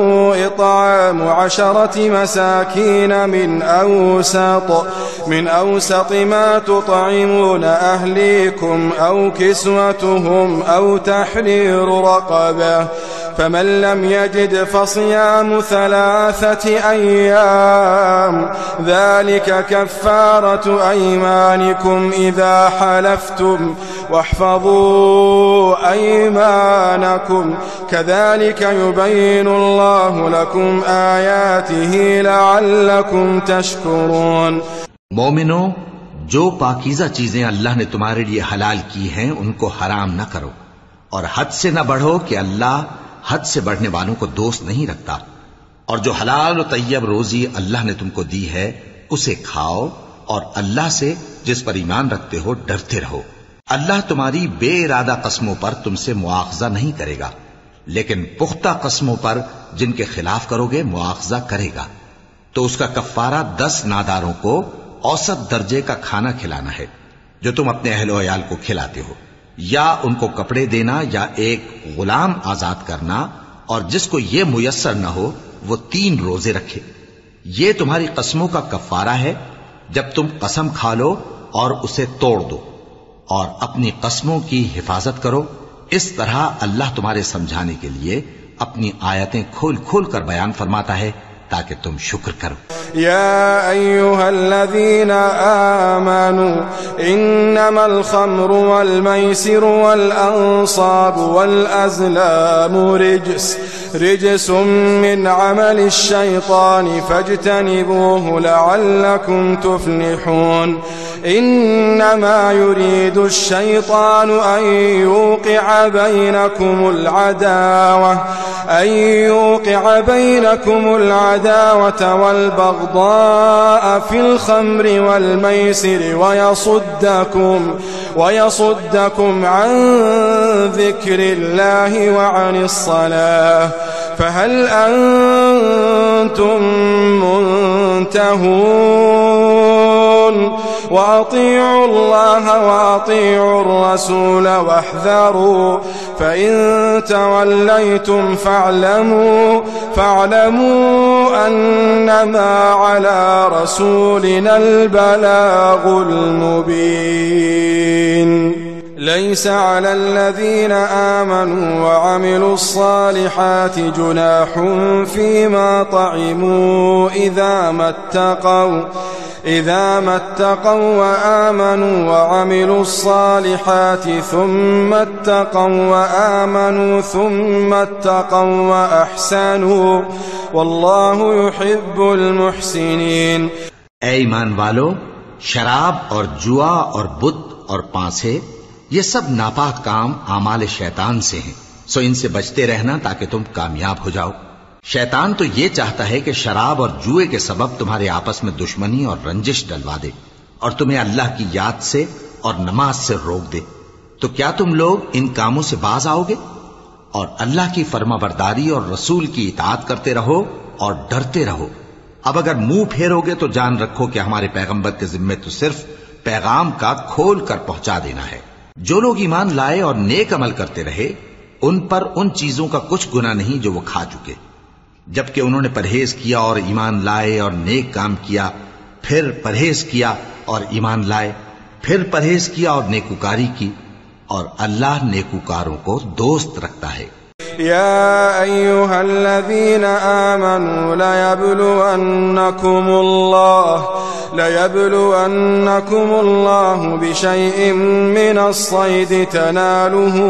इत्'आमु 10 मसाकीन من أوسط ما تطعمون أهليكم أو كسوتهم أو تحرير رقبة فمن لم يجد فصيام 3 أيام ذلك كفارة أيمانكم إذا حلفتم واحفظوا أيمانكم كذلك يبين الله لكم آياته لعلكم تشكرون। मोमिनो, जो पाकीज़ा चीजें अल्लाह ने तुम्हारे लिए हलाल की हैं उनको हराम न करो और हद से न बढ़ो कि अल्लाह हद से बढ़ने वालों को दोस्त नहीं रखता। और जो हलाल और तैयब रोजी अल्लाह ने तुमको दी है उसे खाओ और अल्लाह से जिस पर ईमान रखते हो डरते रहो। अल्लाह तुम्हारी बेइरादा कस्मों पर तुमसे मुआखजा नहीं करेगा, लेकिन पुख्ता कस्मों पर जिनके खिलाफ करोगे मुआखजा करेगा। तो उसका कफ्फारा 10 नादारों को औसत दर्जे का खाना खिलाना है जो तुम अपने अहलो अयाल को खिलाते हो, या उनको कपड़े देना या एक गुलाम आजाद करना, और जिसको ये मुयस्सर न हो वो 3 रोजे रखे। ये तुम्हारी कस्मों का कफ्फारा है जब तुम कसम खा लो और उसे तोड़ दो, और अपनी कस्मों की हिफाजत करो। इस तरह अल्लाह तुम्हारे समझाने के लिए अपनी आयतें खोल खोल कर बयान फरमाता है ताकि तुम शुक्र करो। या अय्युहल्लज़ीना आमनू इन्नमल खम्रु वल मैसिरु वल अंसाबु वल अज़लामु रिजसुम मिन अमलि शैतानि फज्तनिबूहु लअल्लकुम तुफ्लिहून। इन्नमा युरीदु शैतानु अन युक़िअ बैनकुमुल अदावत वल बग़दाअ फिल खम्रि वल मैसिरि वयसुद्दकुम अन ज़िक्रिल्लाहि व अनिस सलाह फहल अंतुम मुंतहून। वअतीउ अल्लाह वअतीउ अर्रसूल वहज़रू फ़इन तवल्लैतुम फ़अलमू अन्नमा अला रसूलिनल बलागुल मुबीन। लैस अला الذين آمنوا وعملوا الصالحات جناح فيما طعموا إذا ما اتقوا وآمنوا وعملوا الصالحات ثم اتقوا وآمنوا ثم اتقوا وأحسنوا والله يحب المحسنين। ऐ ईमान वालो, शराब और जुआ और बुत और पांसे ये सब नापाक काम आमाल शैतान से हैं, सो इनसे बचते रहना ताकि तुम कामयाब हो जाओ। शैतान तो ये चाहता है कि शराब और जुए के सबब तुम्हारे आपस में दुश्मनी और रंजिश डलवा दे और तुम्हें अल्लाह की याद से और नमाज से रोक दे। तो क्या तुम लोग इन कामों से बाज आओगे? और अल्लाह की फर्माबरदारी और रसूल की इताअत करते रहो और डरते रहो। अब अगर मुंह फेरोगे तो जान रखो कि हमारे पैगंबर के जिम्मे तो सिर्फ पैगाम का खोल कर पहुंचा देना है। जो लोग ईमान लाए और नेक अमल करते रहे उन पर उन चीजों का कुछ गुनाह नहीं जो वो खा चुके, जबकि उन्होंने परहेज किया और ईमान लाए और नेक काम किया, फिर परहेज किया और ईमान लाए, फिर परहेज किया और नेकुकारी की, और अल्लाह नेकुकारों को दोस्त रखता है। या अय्युहल्लज़ीना आमनू लयब्लुवन्नकुमुल्लाहु बिशैइन मिनस्सैद तनालुहु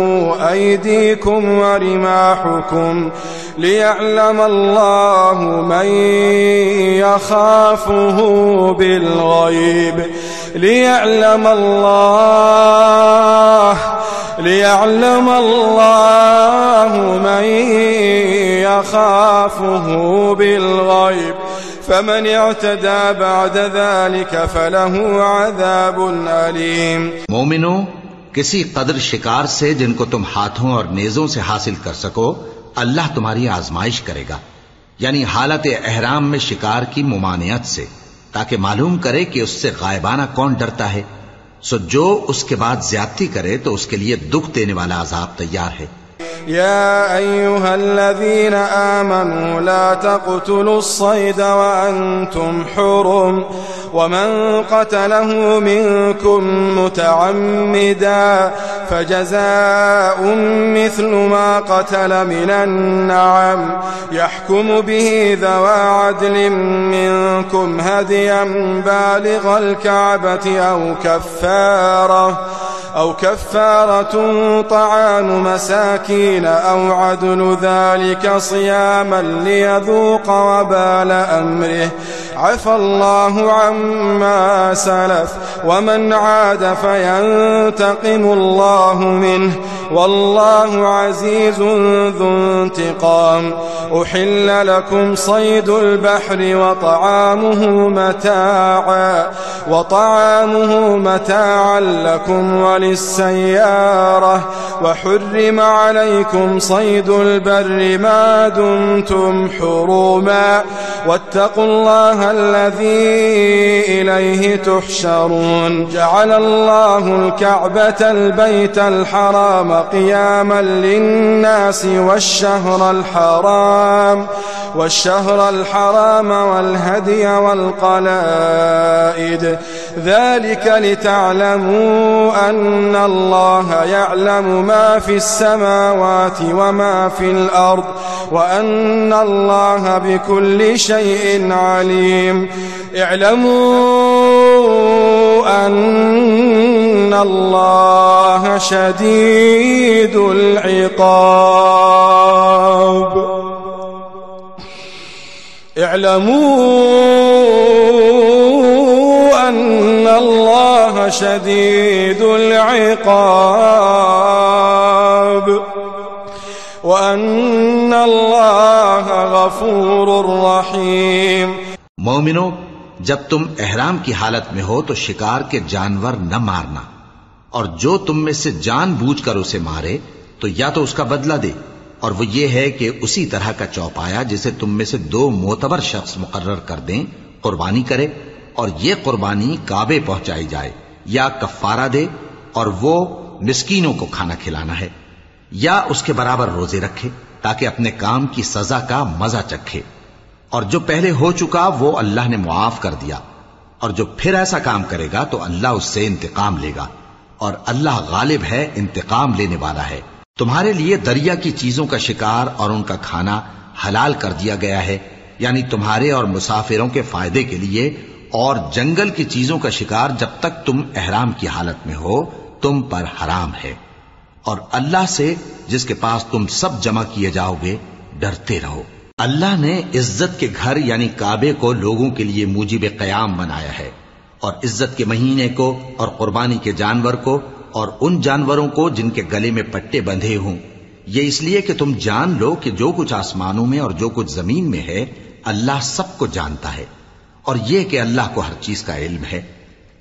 अयदीकुम व रिमाहुकुम लियअलमल्लाहु मन यखाफुहु बिलग़ैब लियअलम अल्लाहु मन यखाफुहु बिलग़ैब फमन इअतदा बअद ज़ालिक फलहु अज़ाबुन अलीम। मोमिनो, किसी कदर शिकार से जिनको तुम हाथों और नेजों से हासिल कर सको अल्लाह तुम्हारी आजमाइश करेगा, यानी हालत एहराम में शिकार की मुमानियत से, ताकि मालूम करे कि उससे गायबाना कौन डरता है। सो जो उसके बाद ज्यादती करे तो उसके लिए दुख देने वाला अजाब तैयार है। يا أيها الذين آمنوا لا تقتلوا الصيد وأنتم حرم ومن قتله منكم متعمدا فجزاء مثل ما قتل من النعم يحكم به ذوى عدل منكم هديا بالغ الكعبة أو كفارة طعام مساكين أو عدل ذلك صياما ليذوق وبال أمره عفى الله عما سلف ومن عاد فينتقم الله منه والله عزيز ذو انتقام أحل لكم صيد البحر وطعامه متاعا لكم وللسيارة وحرم عليكم صيد البر ما دمتم حرما واتقوا الله الذي إليه تحشرون جعل الله الكعبة البيت الحرام قياما للناس والشهر الحرام والهدي والقلائد ذلك لتعلموا أن الله يعلم ما في السماوات وما في الأرض وأن الله بكل شيء عليم اعلموا أن الله شديد العقاب اعلموا أن الله شديد العقاب وأن الله غفور رحيم मोमिनो, जब तुम एहराम की हालत में हो तो शिकार के जानवर न मारना और जो तुम में से जानबूझकर उसे मारे तो या तो उसका बदला दे और वो ये है कि उसी तरह का चौपाया जिसे तुम में से 2 मोतबर शख्स मुकर्रर कर दें कुर्बानी करे और ये कुर्बानी काबे पहुंचाई जाए या कफ्फारा दे और वो मिस्कीनों को खाना खिलाना है या उसके बराबर रोजे रखे ताकि अपने काम की सजा का मजा चखे और जो पहले हो चुका वो अल्लाह ने मुआफ कर दिया और जो फिर ऐसा काम करेगा तो अल्लाह उससे इंतकाम लेगा और अल्लाह गालिब है, इंतकाम लेने वाला है। तुम्हारे लिए दरिया की चीजों का शिकार और उनका खाना हलाल कर दिया गया है, यानी तुम्हारे और मुसाफिरों के फायदे के लिए, और जंगल की चीजों का शिकार जब तक तुम एहराम की हालत में हो तुम पर हराम है। और अल्लाह से जिसके पास तुम सब जमा किए जाओगे डरते रहो। अल्लाह ने इज्जत के घर यानी काबे को लोगों के लिए मूजिब क़याम बनाया है और इज्जत के महीने को और कुर्बानी के जानवर को और उन जानवरों को जिनके गले में पट्टे बंधे हों, ये इसलिए कि तुम जान लो कि जो कुछ आसमानों में और जो कुछ जमीन में है अल्लाह सबको जानता है और ये कि अल्लाह को हर चीज का इल्म है।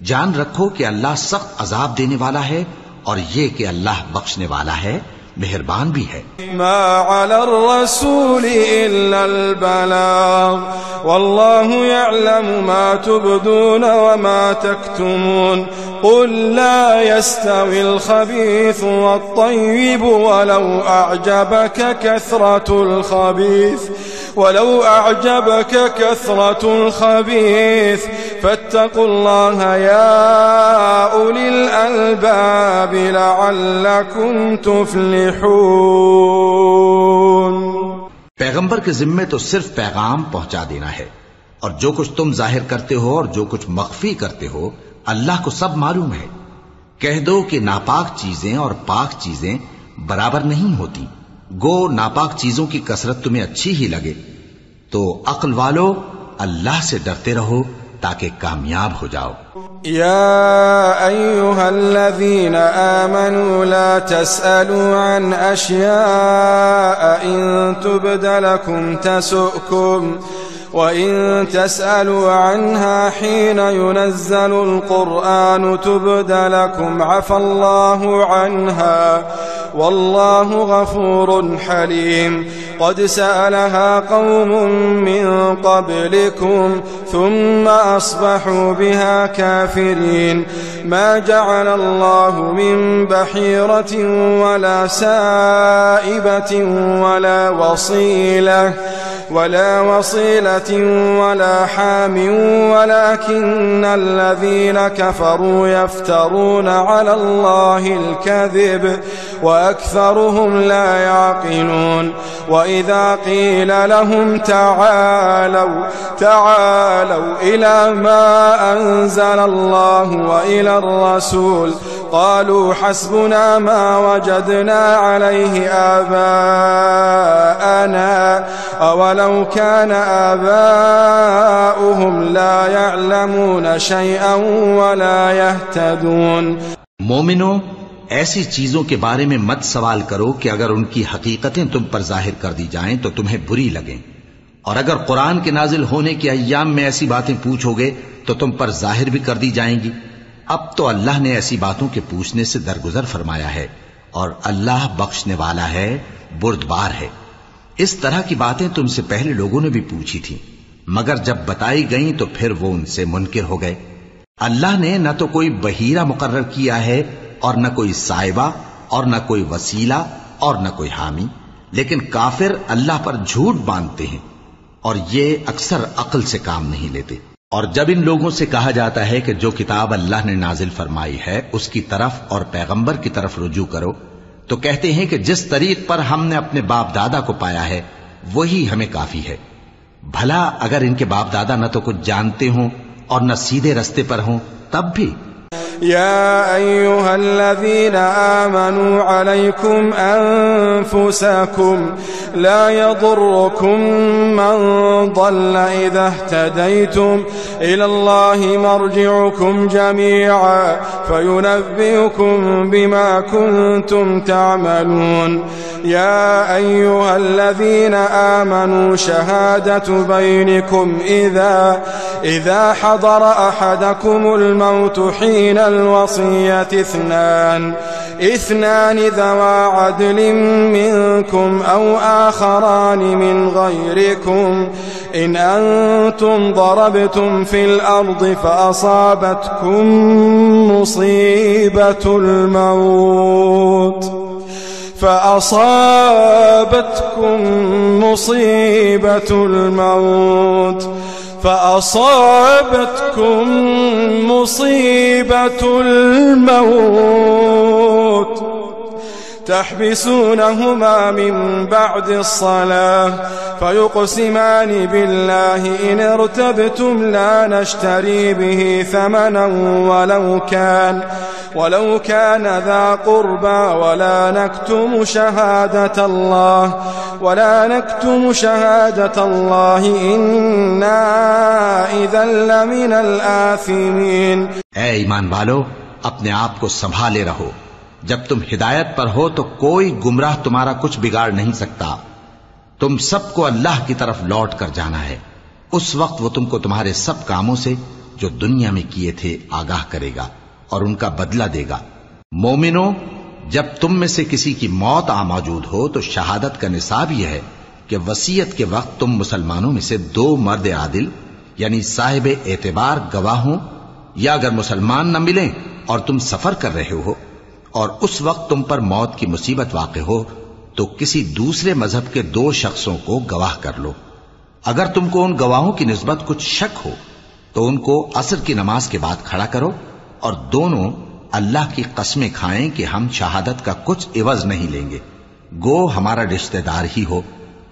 जान रखो कि अल्लाह सख्त अजाब देने वाला है और ये कि अल्लाह बख्शने वाला है, मेहरबान भी है। मा अला रसूल इल्ला अल बलाग वल्लाहु यअलमु मा तुबदून व मा तक्तुमून कुल ला यस्तविल खबीथ वत्तय्यिब वलौ अअजबक कसरतुल खबीथ फत्तकुल्लाह या उलिल अलबाब लअल्लकुम तुफ्लिहून। पैगंबर के जिम्मे तो सिर्फ पैगाम पहुंचा देना है और जो कुछ तुम जाहिर करते हो और जो कुछ मख्फी करते हो अल्लाह को सब मालूम है। कह दो कि नापाक चीजें और पाक चीजें बराबर नहीं होती। गो नापाक चीजों की कसरत तुम्हें अच्छी ही लगे तो अक्ल वालो अल्लाह से डरते रहो ताकि कामयाब हो जाओ। या अय्युहल्लज़ीना आमनू ला तस्अलू अन अश्याअ इन तुबद लकुम तसुअकुम وإن تسألوا عنها حين ينزل القرآن تبد لكم عفى الله عنها والله غفور حليم قد سألها قوم من قبلكم ثم أصبحوا بها كافرين ما جعل الله من بحيرة ولا سائبة ولا وصيلة ولا حام ولكن الذين كفروا يفترون على الله الكذب وأكثرهم لا يعقلون وإذا قيل لهم تعالوا إلى ما أنزل الله وإلى الرسول قالوا حسبنا ما وجدنا عليه آباءنا أولو كان آباؤهم لا يعلمون شيئا ولا يهتدون। मोमिनो, ऐसी चीजों के बारे में मत सवाल करो कि अगर उनकी हकीकतें तुम पर जाहिर कर दी जाएं तो तुम्हें बुरी लगें, और अगर कुरान के नाजिल होने के अय्याम में ऐसी बातें पूछोगे तो तुम पर जाहिर भी कर दी जाएंगी। अब तो अल्लाह ने ऐसी बातों के पूछने से दरगुजर फरमाया है और अल्लाह बख्शने वाला है, बुर्दबार है। इस तरह की बातें तुमसे पहले लोगों ने भी पूछी थी, मगर जब बताई गईं तो फिर वो उनसे मुनकिर हो गए। अल्लाह ने न तो कोई बहीरा मुकर्रर किया है और न कोई साइबा और न कोई वसीला और न कोई हामी, लेकिन काफिर अल्लाह पर झूठ बांधते हैं और ये अक्सर अक्ल से काम नहीं लेते। और जब इन लोगों से कहा जाता है कि जो किताब अल्लाह ने नाजिल फरमाई है उसकी तरफ और पैगंबर की तरफ रुजू करो, तो कहते हैं कि जिस तरीक पर हमने अपने बाप दादा को पाया है वही हमें काफी है। भला अगर इनके बाप दादा न तो कुछ जानते हों और न सीधे रास्ते पर हों तब भी। يا أيها الذين آمنوا عليكم أنفسكم لا يضركم من ضل إذا اهتديتم إلى الله مرجعكم جميعا فينبئكم بما كنتم تعملون يا أيها الذين آمنوا شهادة بينكم إذا حضر أحدكم الموت حين الوصية اثنان ذوى عدل منكم أو آخران من غيركم إن أنتم ضربتم في الأرض فأصابتكم مصيبة الموت تحبسونهما من بعد الصلاة فيقسمان بالله إن ارتبتم لا نشتري به ثمنا ولو كان ذا قربى ولا نكتم شهادة الله إنا إذا لمن الآثمين। ऐ ईमान वालो, अपने आप को संभाले रहो। जब तुम हिदायत पर हो तो कोई गुमराह तुम्हारा कुछ बिगाड़ नहीं सकता। तुम सबको अल्लाह की तरफ लौट कर जाना है। उस वक्त वो तुमको तुम्हारे सब कामों से जो दुनिया में किए थे आगाह करेगा और उनका बदला देगा। मोमिनो, जब तुम में से किसी की मौत आ मौजूद हो तो शहादत का निसाब यह है कि वसीयत के वक्त तुम मुसलमानों में से 2 मर्द आदिल यानी साहिब एतबार गवाह हों, या अगर मुसलमान न मिलें और तुम सफर कर रहे हो और उस वक्त तुम पर मौत की मुसीबत वाक़े हो तो किसी दूसरे मजहब के 2 शख्सों को गवाह कर लो। अगर तुमको उन गवाहों की निस्बत कुछ शक हो तो उनको असर की नमाज के बाद खड़ा करो और दोनों अल्लाह की कस्में खाएं कि हम शहादत का कुछ इवज नहीं लेंगे, गो हमारा रिश्तेदार ही हो,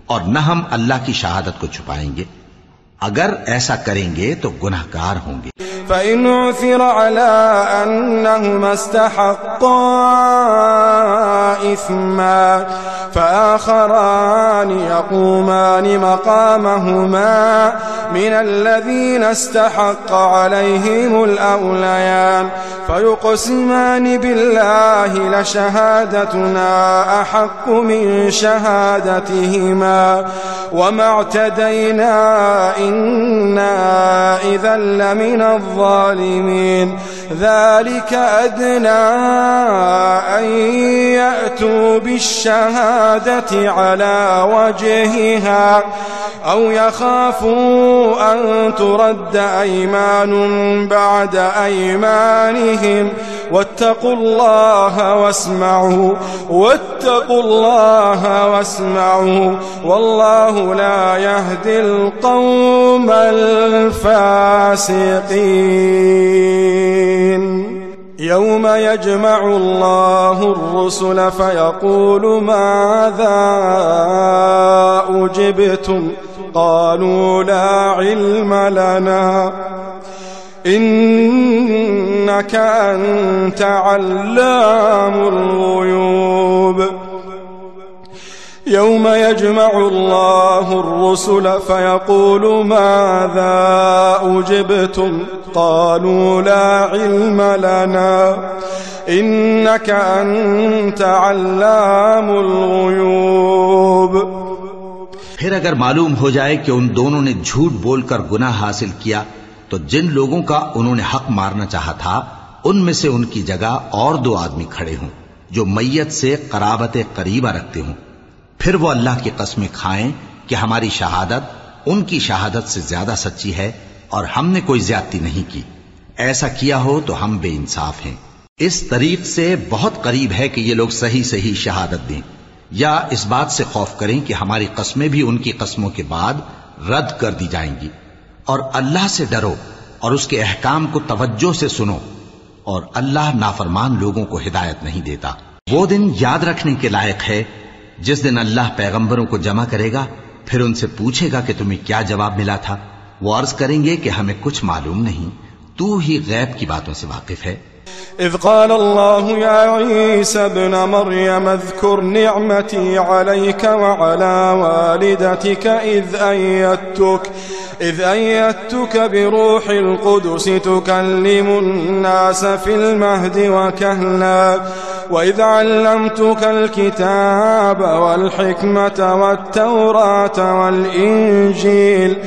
और न हम अल्लाह की शहादत को छुपाएंगे। अगर ऐसा करेंगे तो गुनहगार होंगे। فإن عثر على أنهما استحقا إثما فآخران يقومان مقامهما من الذين استحق عليهم الأوليان فيقسمان بالله لشهادتنا أحق من شهادتهما وما اعتدينا إنا إذا لمن الظالمين. ذلك أدنى أن يأتوا بالشهادة على وجهها أو يخافوا أن ترد أيمان بعد أيمانهم واتقوا الله واسمعوا والله لا يهدي القوم الفاسقين. يوم يجمع الله الرسل فيقول ماذا أجبتم قالوا لا علم لنا إنك أنت علام الغيوب. يوم يجمع الله الرسل فيقول ماذا أجبتم قالوا لا علم لنا إنك أنت علام الغيوب. फिर अगर मालूम हो जाए कि उन दोनों ने झूठ बोलकर गुनाह हासिल किया तो जिन लोगों का उन्होंने हक मारना चाहा था उनमें से उनकी जगह और 2 आदमी खड़े हों जो मैयत से कराबत करीबा रखते हों। फिर वो अल्लाह की कसमें खाएं कि हमारी शहादत उनकी शहादत से ज्यादा सच्ची है और हमने कोई ज्यादती नहीं की। ऐसा किया हो तो हम बेइंसाफ हैं। इस तरीक से बहुत करीब है कि ये लोग सही सही शहादत दें, या इस बात से खौफ करें कि हमारी कस्में भी उनकी कस्मों के बाद रद्द कर दी जाएंगी। और अल्लाह से डरो और उसके अहकाम को तवज्जो से सुनो, और अल्लाह नाफरमान लोगों को हिदायत नहीं देता। वो दिन याद रखने के लायक है जिस दिन अल्लाह पैगंबरों को जमा करेगा, फिर उनसे पूछेगा कि तुम्हें क्या जवाब मिला था। वो अर्ज करेंगे कि हमें कुछ मालूम नहीं, तू ही गैब की बातों से वाकिफ है। إذ قال الله يا عيسى ابن مريم اذكر نعمتي عليك وعلى والدتك إذ أيدتك بروح القدس تكلم الناس في المهد وكهلا وإذ علمتك الكتاب والحكمة والتوراة والإنجيل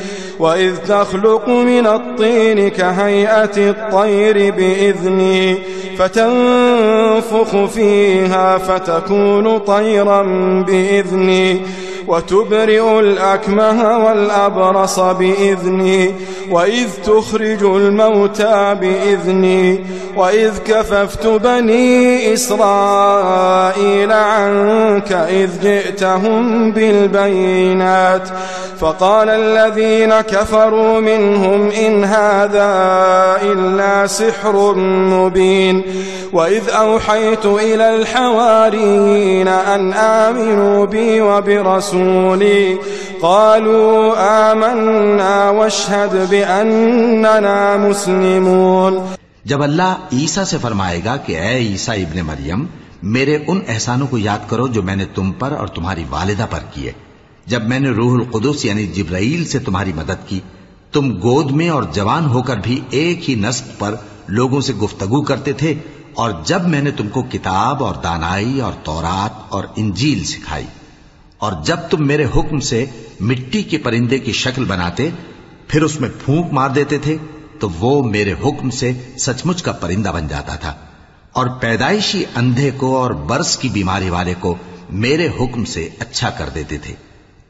وإذ تخلق من الطين كهيئة الطير بإذني فتنفخ فيها فتكون طيرا بإذني وتبرئ الأكمه والأبرص بإذني وإذ تخرج الموتى بإذني وإذ كففت بني إسرائيل عنك إذ جئتهم بالبينات فقال الذين كفروا منهم إن هذا إلا سحر مبين وإذ أوحيت إلى الحواريين أن آمنوا بي وبرسولي قالوا آمنا واشهد بأننا مسلمون। जब अल्लाह ईसा से फरमाएगा कि ऐ ईसा इब्ने मरियम, मेरे उन एहसानों को याद करो जो मैंने तुम पर और तुम्हारी वालिदा पर किए। जब मैंने रूहुल कुदुस यानी जिब्राईल से तुम्हारी मदद की, तुम गोद में और जवान होकर भी एक ही नस्ल पर लोगों से गुफ्तगू करते थे, और जब मैंने तुमको किताब और दानाई और तौरात और इंजील सिखाई, और जब तुम मेरे हुक्म से मिट्टी के परिंदे की शक्ल बनाते फिर उसमें फूंक मार देते थे तो वो मेरे हुक्म से सचमुच का परिंदा बन जाता था, और पैदाइशी अंधे को और बर्स की बीमारी वाले को मेरे हुक्म से अच्छा कर देते थे,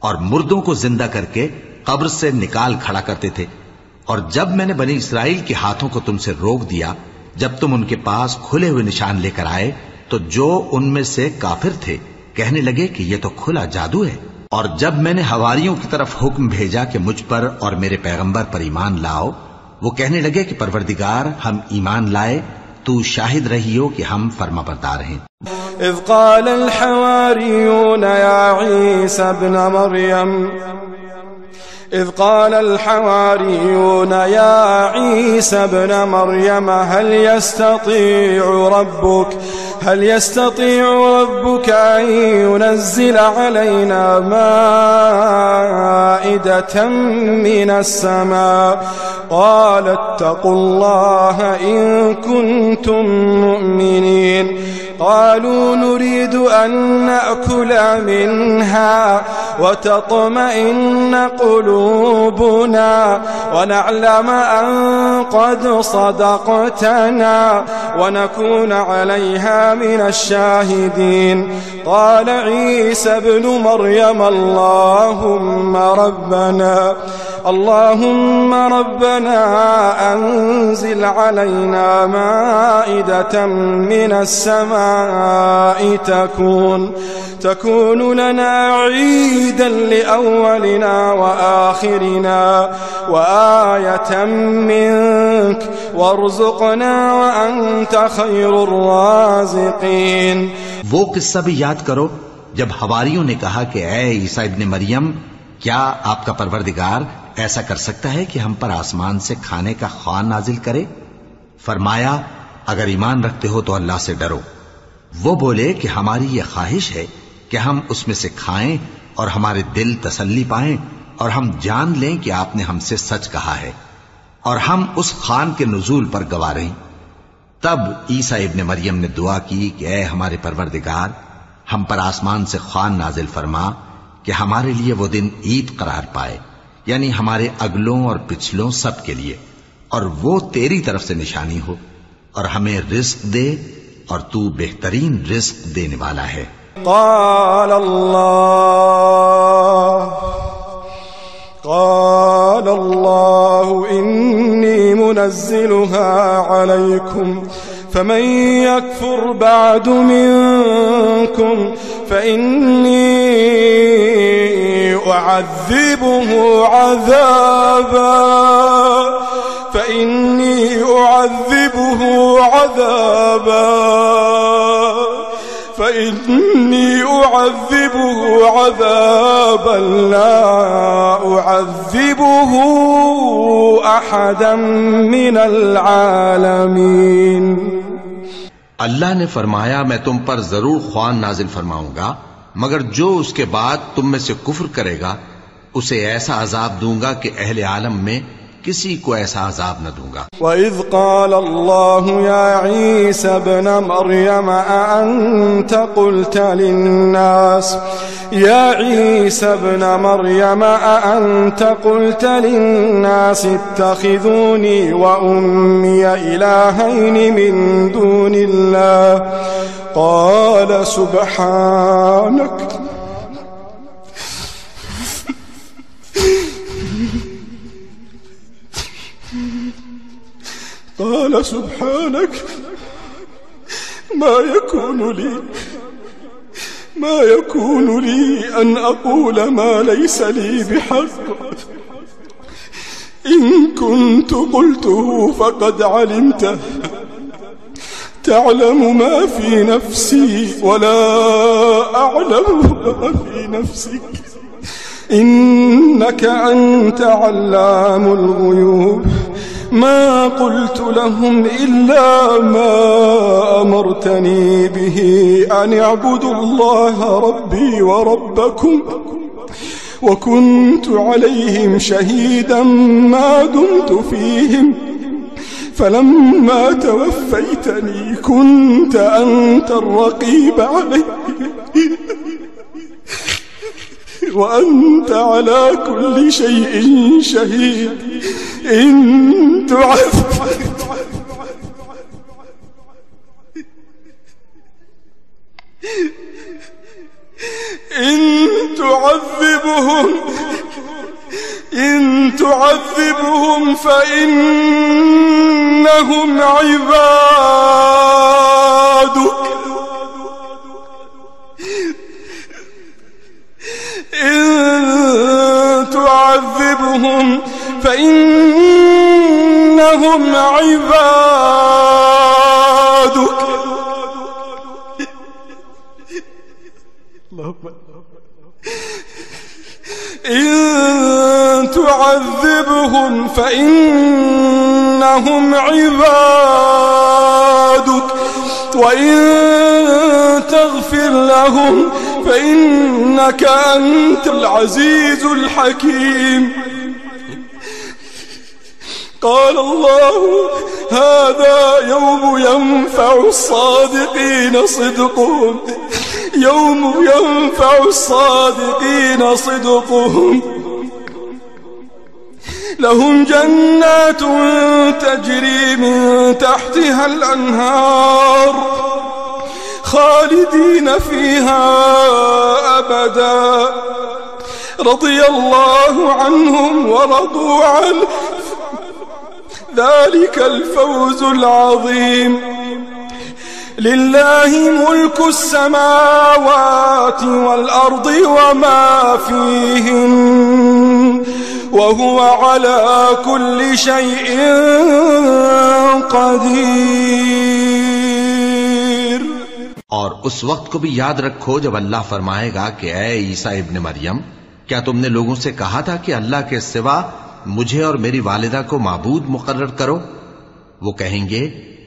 और मुर्दों को जिंदा करके कब्र से निकाल खड़ा करते थे। और जब मैंने बनी इसराइल के हाथों को तुमसे रोक दिया, जब तुम उनके पास खुले हुए निशान लेकर आए, तो जो उनमें से काफिर थे कहने लगे कि ये तो खुला जादू है। और जब मैंने हवारियों की तरफ हुक्म भेजा कि मुझ पर और मेरे पैगंबर पर ईमान लाओ, वो कहने लगे कि परवरदिगार, हम ईमान लाए, तू शाहिद रहियो कि हम फर्माबरदार हैं। إذ قال الحواريون يا عيسى ابن مريم إذ قال الحواريون يا عيسى ابن مريم هل يستطيع ربك أن ينزل علينا مائدة من السماء قال اتقوا الله إن كنتم مؤمنين قالوا نريد أن نأكل منها وتطمئن قلوبنا ونعلم أن قد صدقتنا ونكون عليها من الشاهدين. قال عيسى ابن مريم اللهم ربنا أنزل علينا مائدة من السماء تكون لنا عيدا لأولنا وآخرنا وآية منك وارزقنا وأنت خير الرازقين. वो किस्सा भी याद करो जब हवारियों ने कहा कि ऐ ईसा इब्ने मरियम, क्या आपका परवरदिगार ऐसा कर सकता है कि हम पर आसमान से खाने का ख्वान नाजिल करे? फरमाया, अगर ईमान रखते हो तो अल्लाह से डरो। वो बोले कि हमारी ये ख्वाहिश है कि हम उसमें से खाएं और हमारे दिल तसल्ली पाएं और हम जान लें कि आपने हमसे सच कहा है और हम उस खान के नुज़ूल पर गवाह रहें। तब ईसा इब्ने मरियम ने दुआ की कि ऐ हमारे परवरदिगार, हम पर आसमान से खान नाजिल फरमा कि हमारे लिए वो दिन ईद करार पाए, यानी हमारे अगलों और पिछलों सब के लिए, और वो तेरी तरफ से निशानी हो, और हमें रिस्क दे और तू बेहतरीन रिस्क देने वाला है। قال الله إني منزلها عليكم فمن يكفر بعد منكم فإني أعذبه عذابا لا أعذبه أحدا من العالمين। अल्लाह ने फरमाया, मैं तुम पर जरूर ख्वान नाजिल फरमाऊंगा, मगर जो उसके बाद तुम में से कुफ्र करेगा उसे ऐसा अजाब दूंगा कि अहले आलम में किसी को ऐसा अजाब न दूंगा। وَإِذْ قَالَ اللَّهُ يَا عِيسَى ابْنَ مَرْيَمَ أَأَنْتَ قُلْتَ لِلنَّاسِ اتَّخِذُونِي وَأُمِّيَ إِلَٰهَيْنِ مِن دُونِ اللَّهِ قَالَ سبحانك ما يكون لي أن أقول ما ليس لي بحق إن كنت قلته فقد علمته تعلم ما في نفسي ولا أعلم ما في نفسك إنك أنت علام الغيوب ما قلت لهم إلا ما أمرتني به أن اعبدوا الله ربي وربكم وكنت عليهم شهيدا ما دمت فيهم فلما توفيتني كنت أنت الرقيب علي وأنت على كل شيء شهيد إن تعذبهم فإنهم عبادك إن تعذبهم فإنهم عبادك وإن تغفر لهم فإنك أنت العزيز الحكيم. قال هذا يوم ينفع الصادقين صدقهم يوم ينفع الصادقين صدقهم لهم جنات تجري من تحتها الأنهار خالدين فيها أبدا رضي الله عنهم ورضوا عنه ذلك الفوز العظيم لله ملك السماوات والأرض وما فيهن وهو على كل شيء قديर। और उस वक्त को भी याद रखो जब अल्लाह फरमाएगा कि ऐ ईसा इब्न मरियम, क्या तुमने लोगों से कहा था कि अल्लाह के सिवा मुझे और मेरी वालिदा को माबूद मुकर्रर करो? वो कहेंगे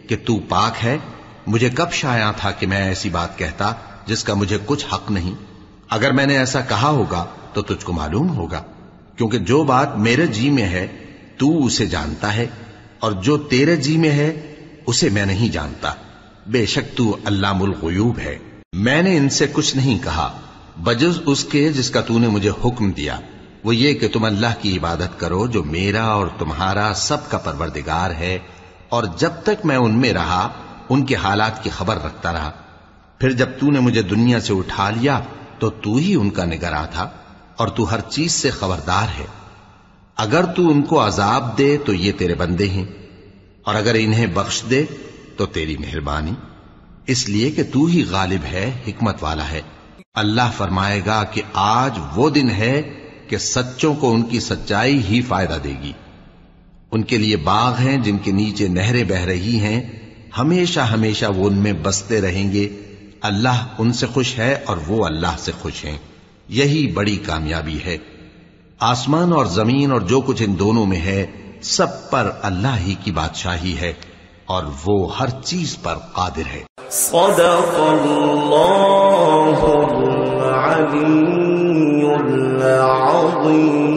कि तू पाक है, मुझे कब शाया था कि मैं ऐसी बात कहता जिसका मुझे कुछ हक नहीं। अगर मैंने ऐसा कहा होगा तो तुझको मालूम होगा, क्योंकि जो बात मेरे जी में है तू उसे जानता है और जो तेरे जी में है उसे मैं नहीं जानता। बेशक तू अल्लामुल गुयूब है। मैंने इनसे कुछ नहीं कहा बजुज़ उसके जिसका तूने मुझे हुक्म दिया, वो ये कि तुम अल्लाह की इबादत करो जो मेरा और तुम्हारा सबका परवरदिगार है, और जब तक मैं उनमें रहा उनके हालात की खबर रखता रहा। फिर जब तूने मुझे दुनिया से उठा लिया तो तू ही उनका निगरां था और तू हर चीज से खबरदार है। अगर तू उनको अजाब दे तो ये तेरे बंदे हैं, और अगर इन्हें बख्श दे तो तेरी मेहरबानी, इसलिए कि तू ही गालिब है, हिकमत वाला है। अल्लाह फरमाएगा कि आज वो दिन है कि सच्चों को उनकी सच्चाई ही फायदा देगी। उनके लिए बाग हैं जिनके नीचे नहरें बह रही हैं, हमेशा हमेशा वो उनमें बसते रहेंगे। अल्लाह उनसे खुश है और वो अल्लाह से खुश हैं। यही बड़ी कामयाबी है। आसमान और जमीन और जो कुछ इन दोनों में है सब पर अल्लाह ही की बादशाही है और वो हर चीज पर कादिर है। सदक़ल्लाहुल अलीयुल अज़ीम।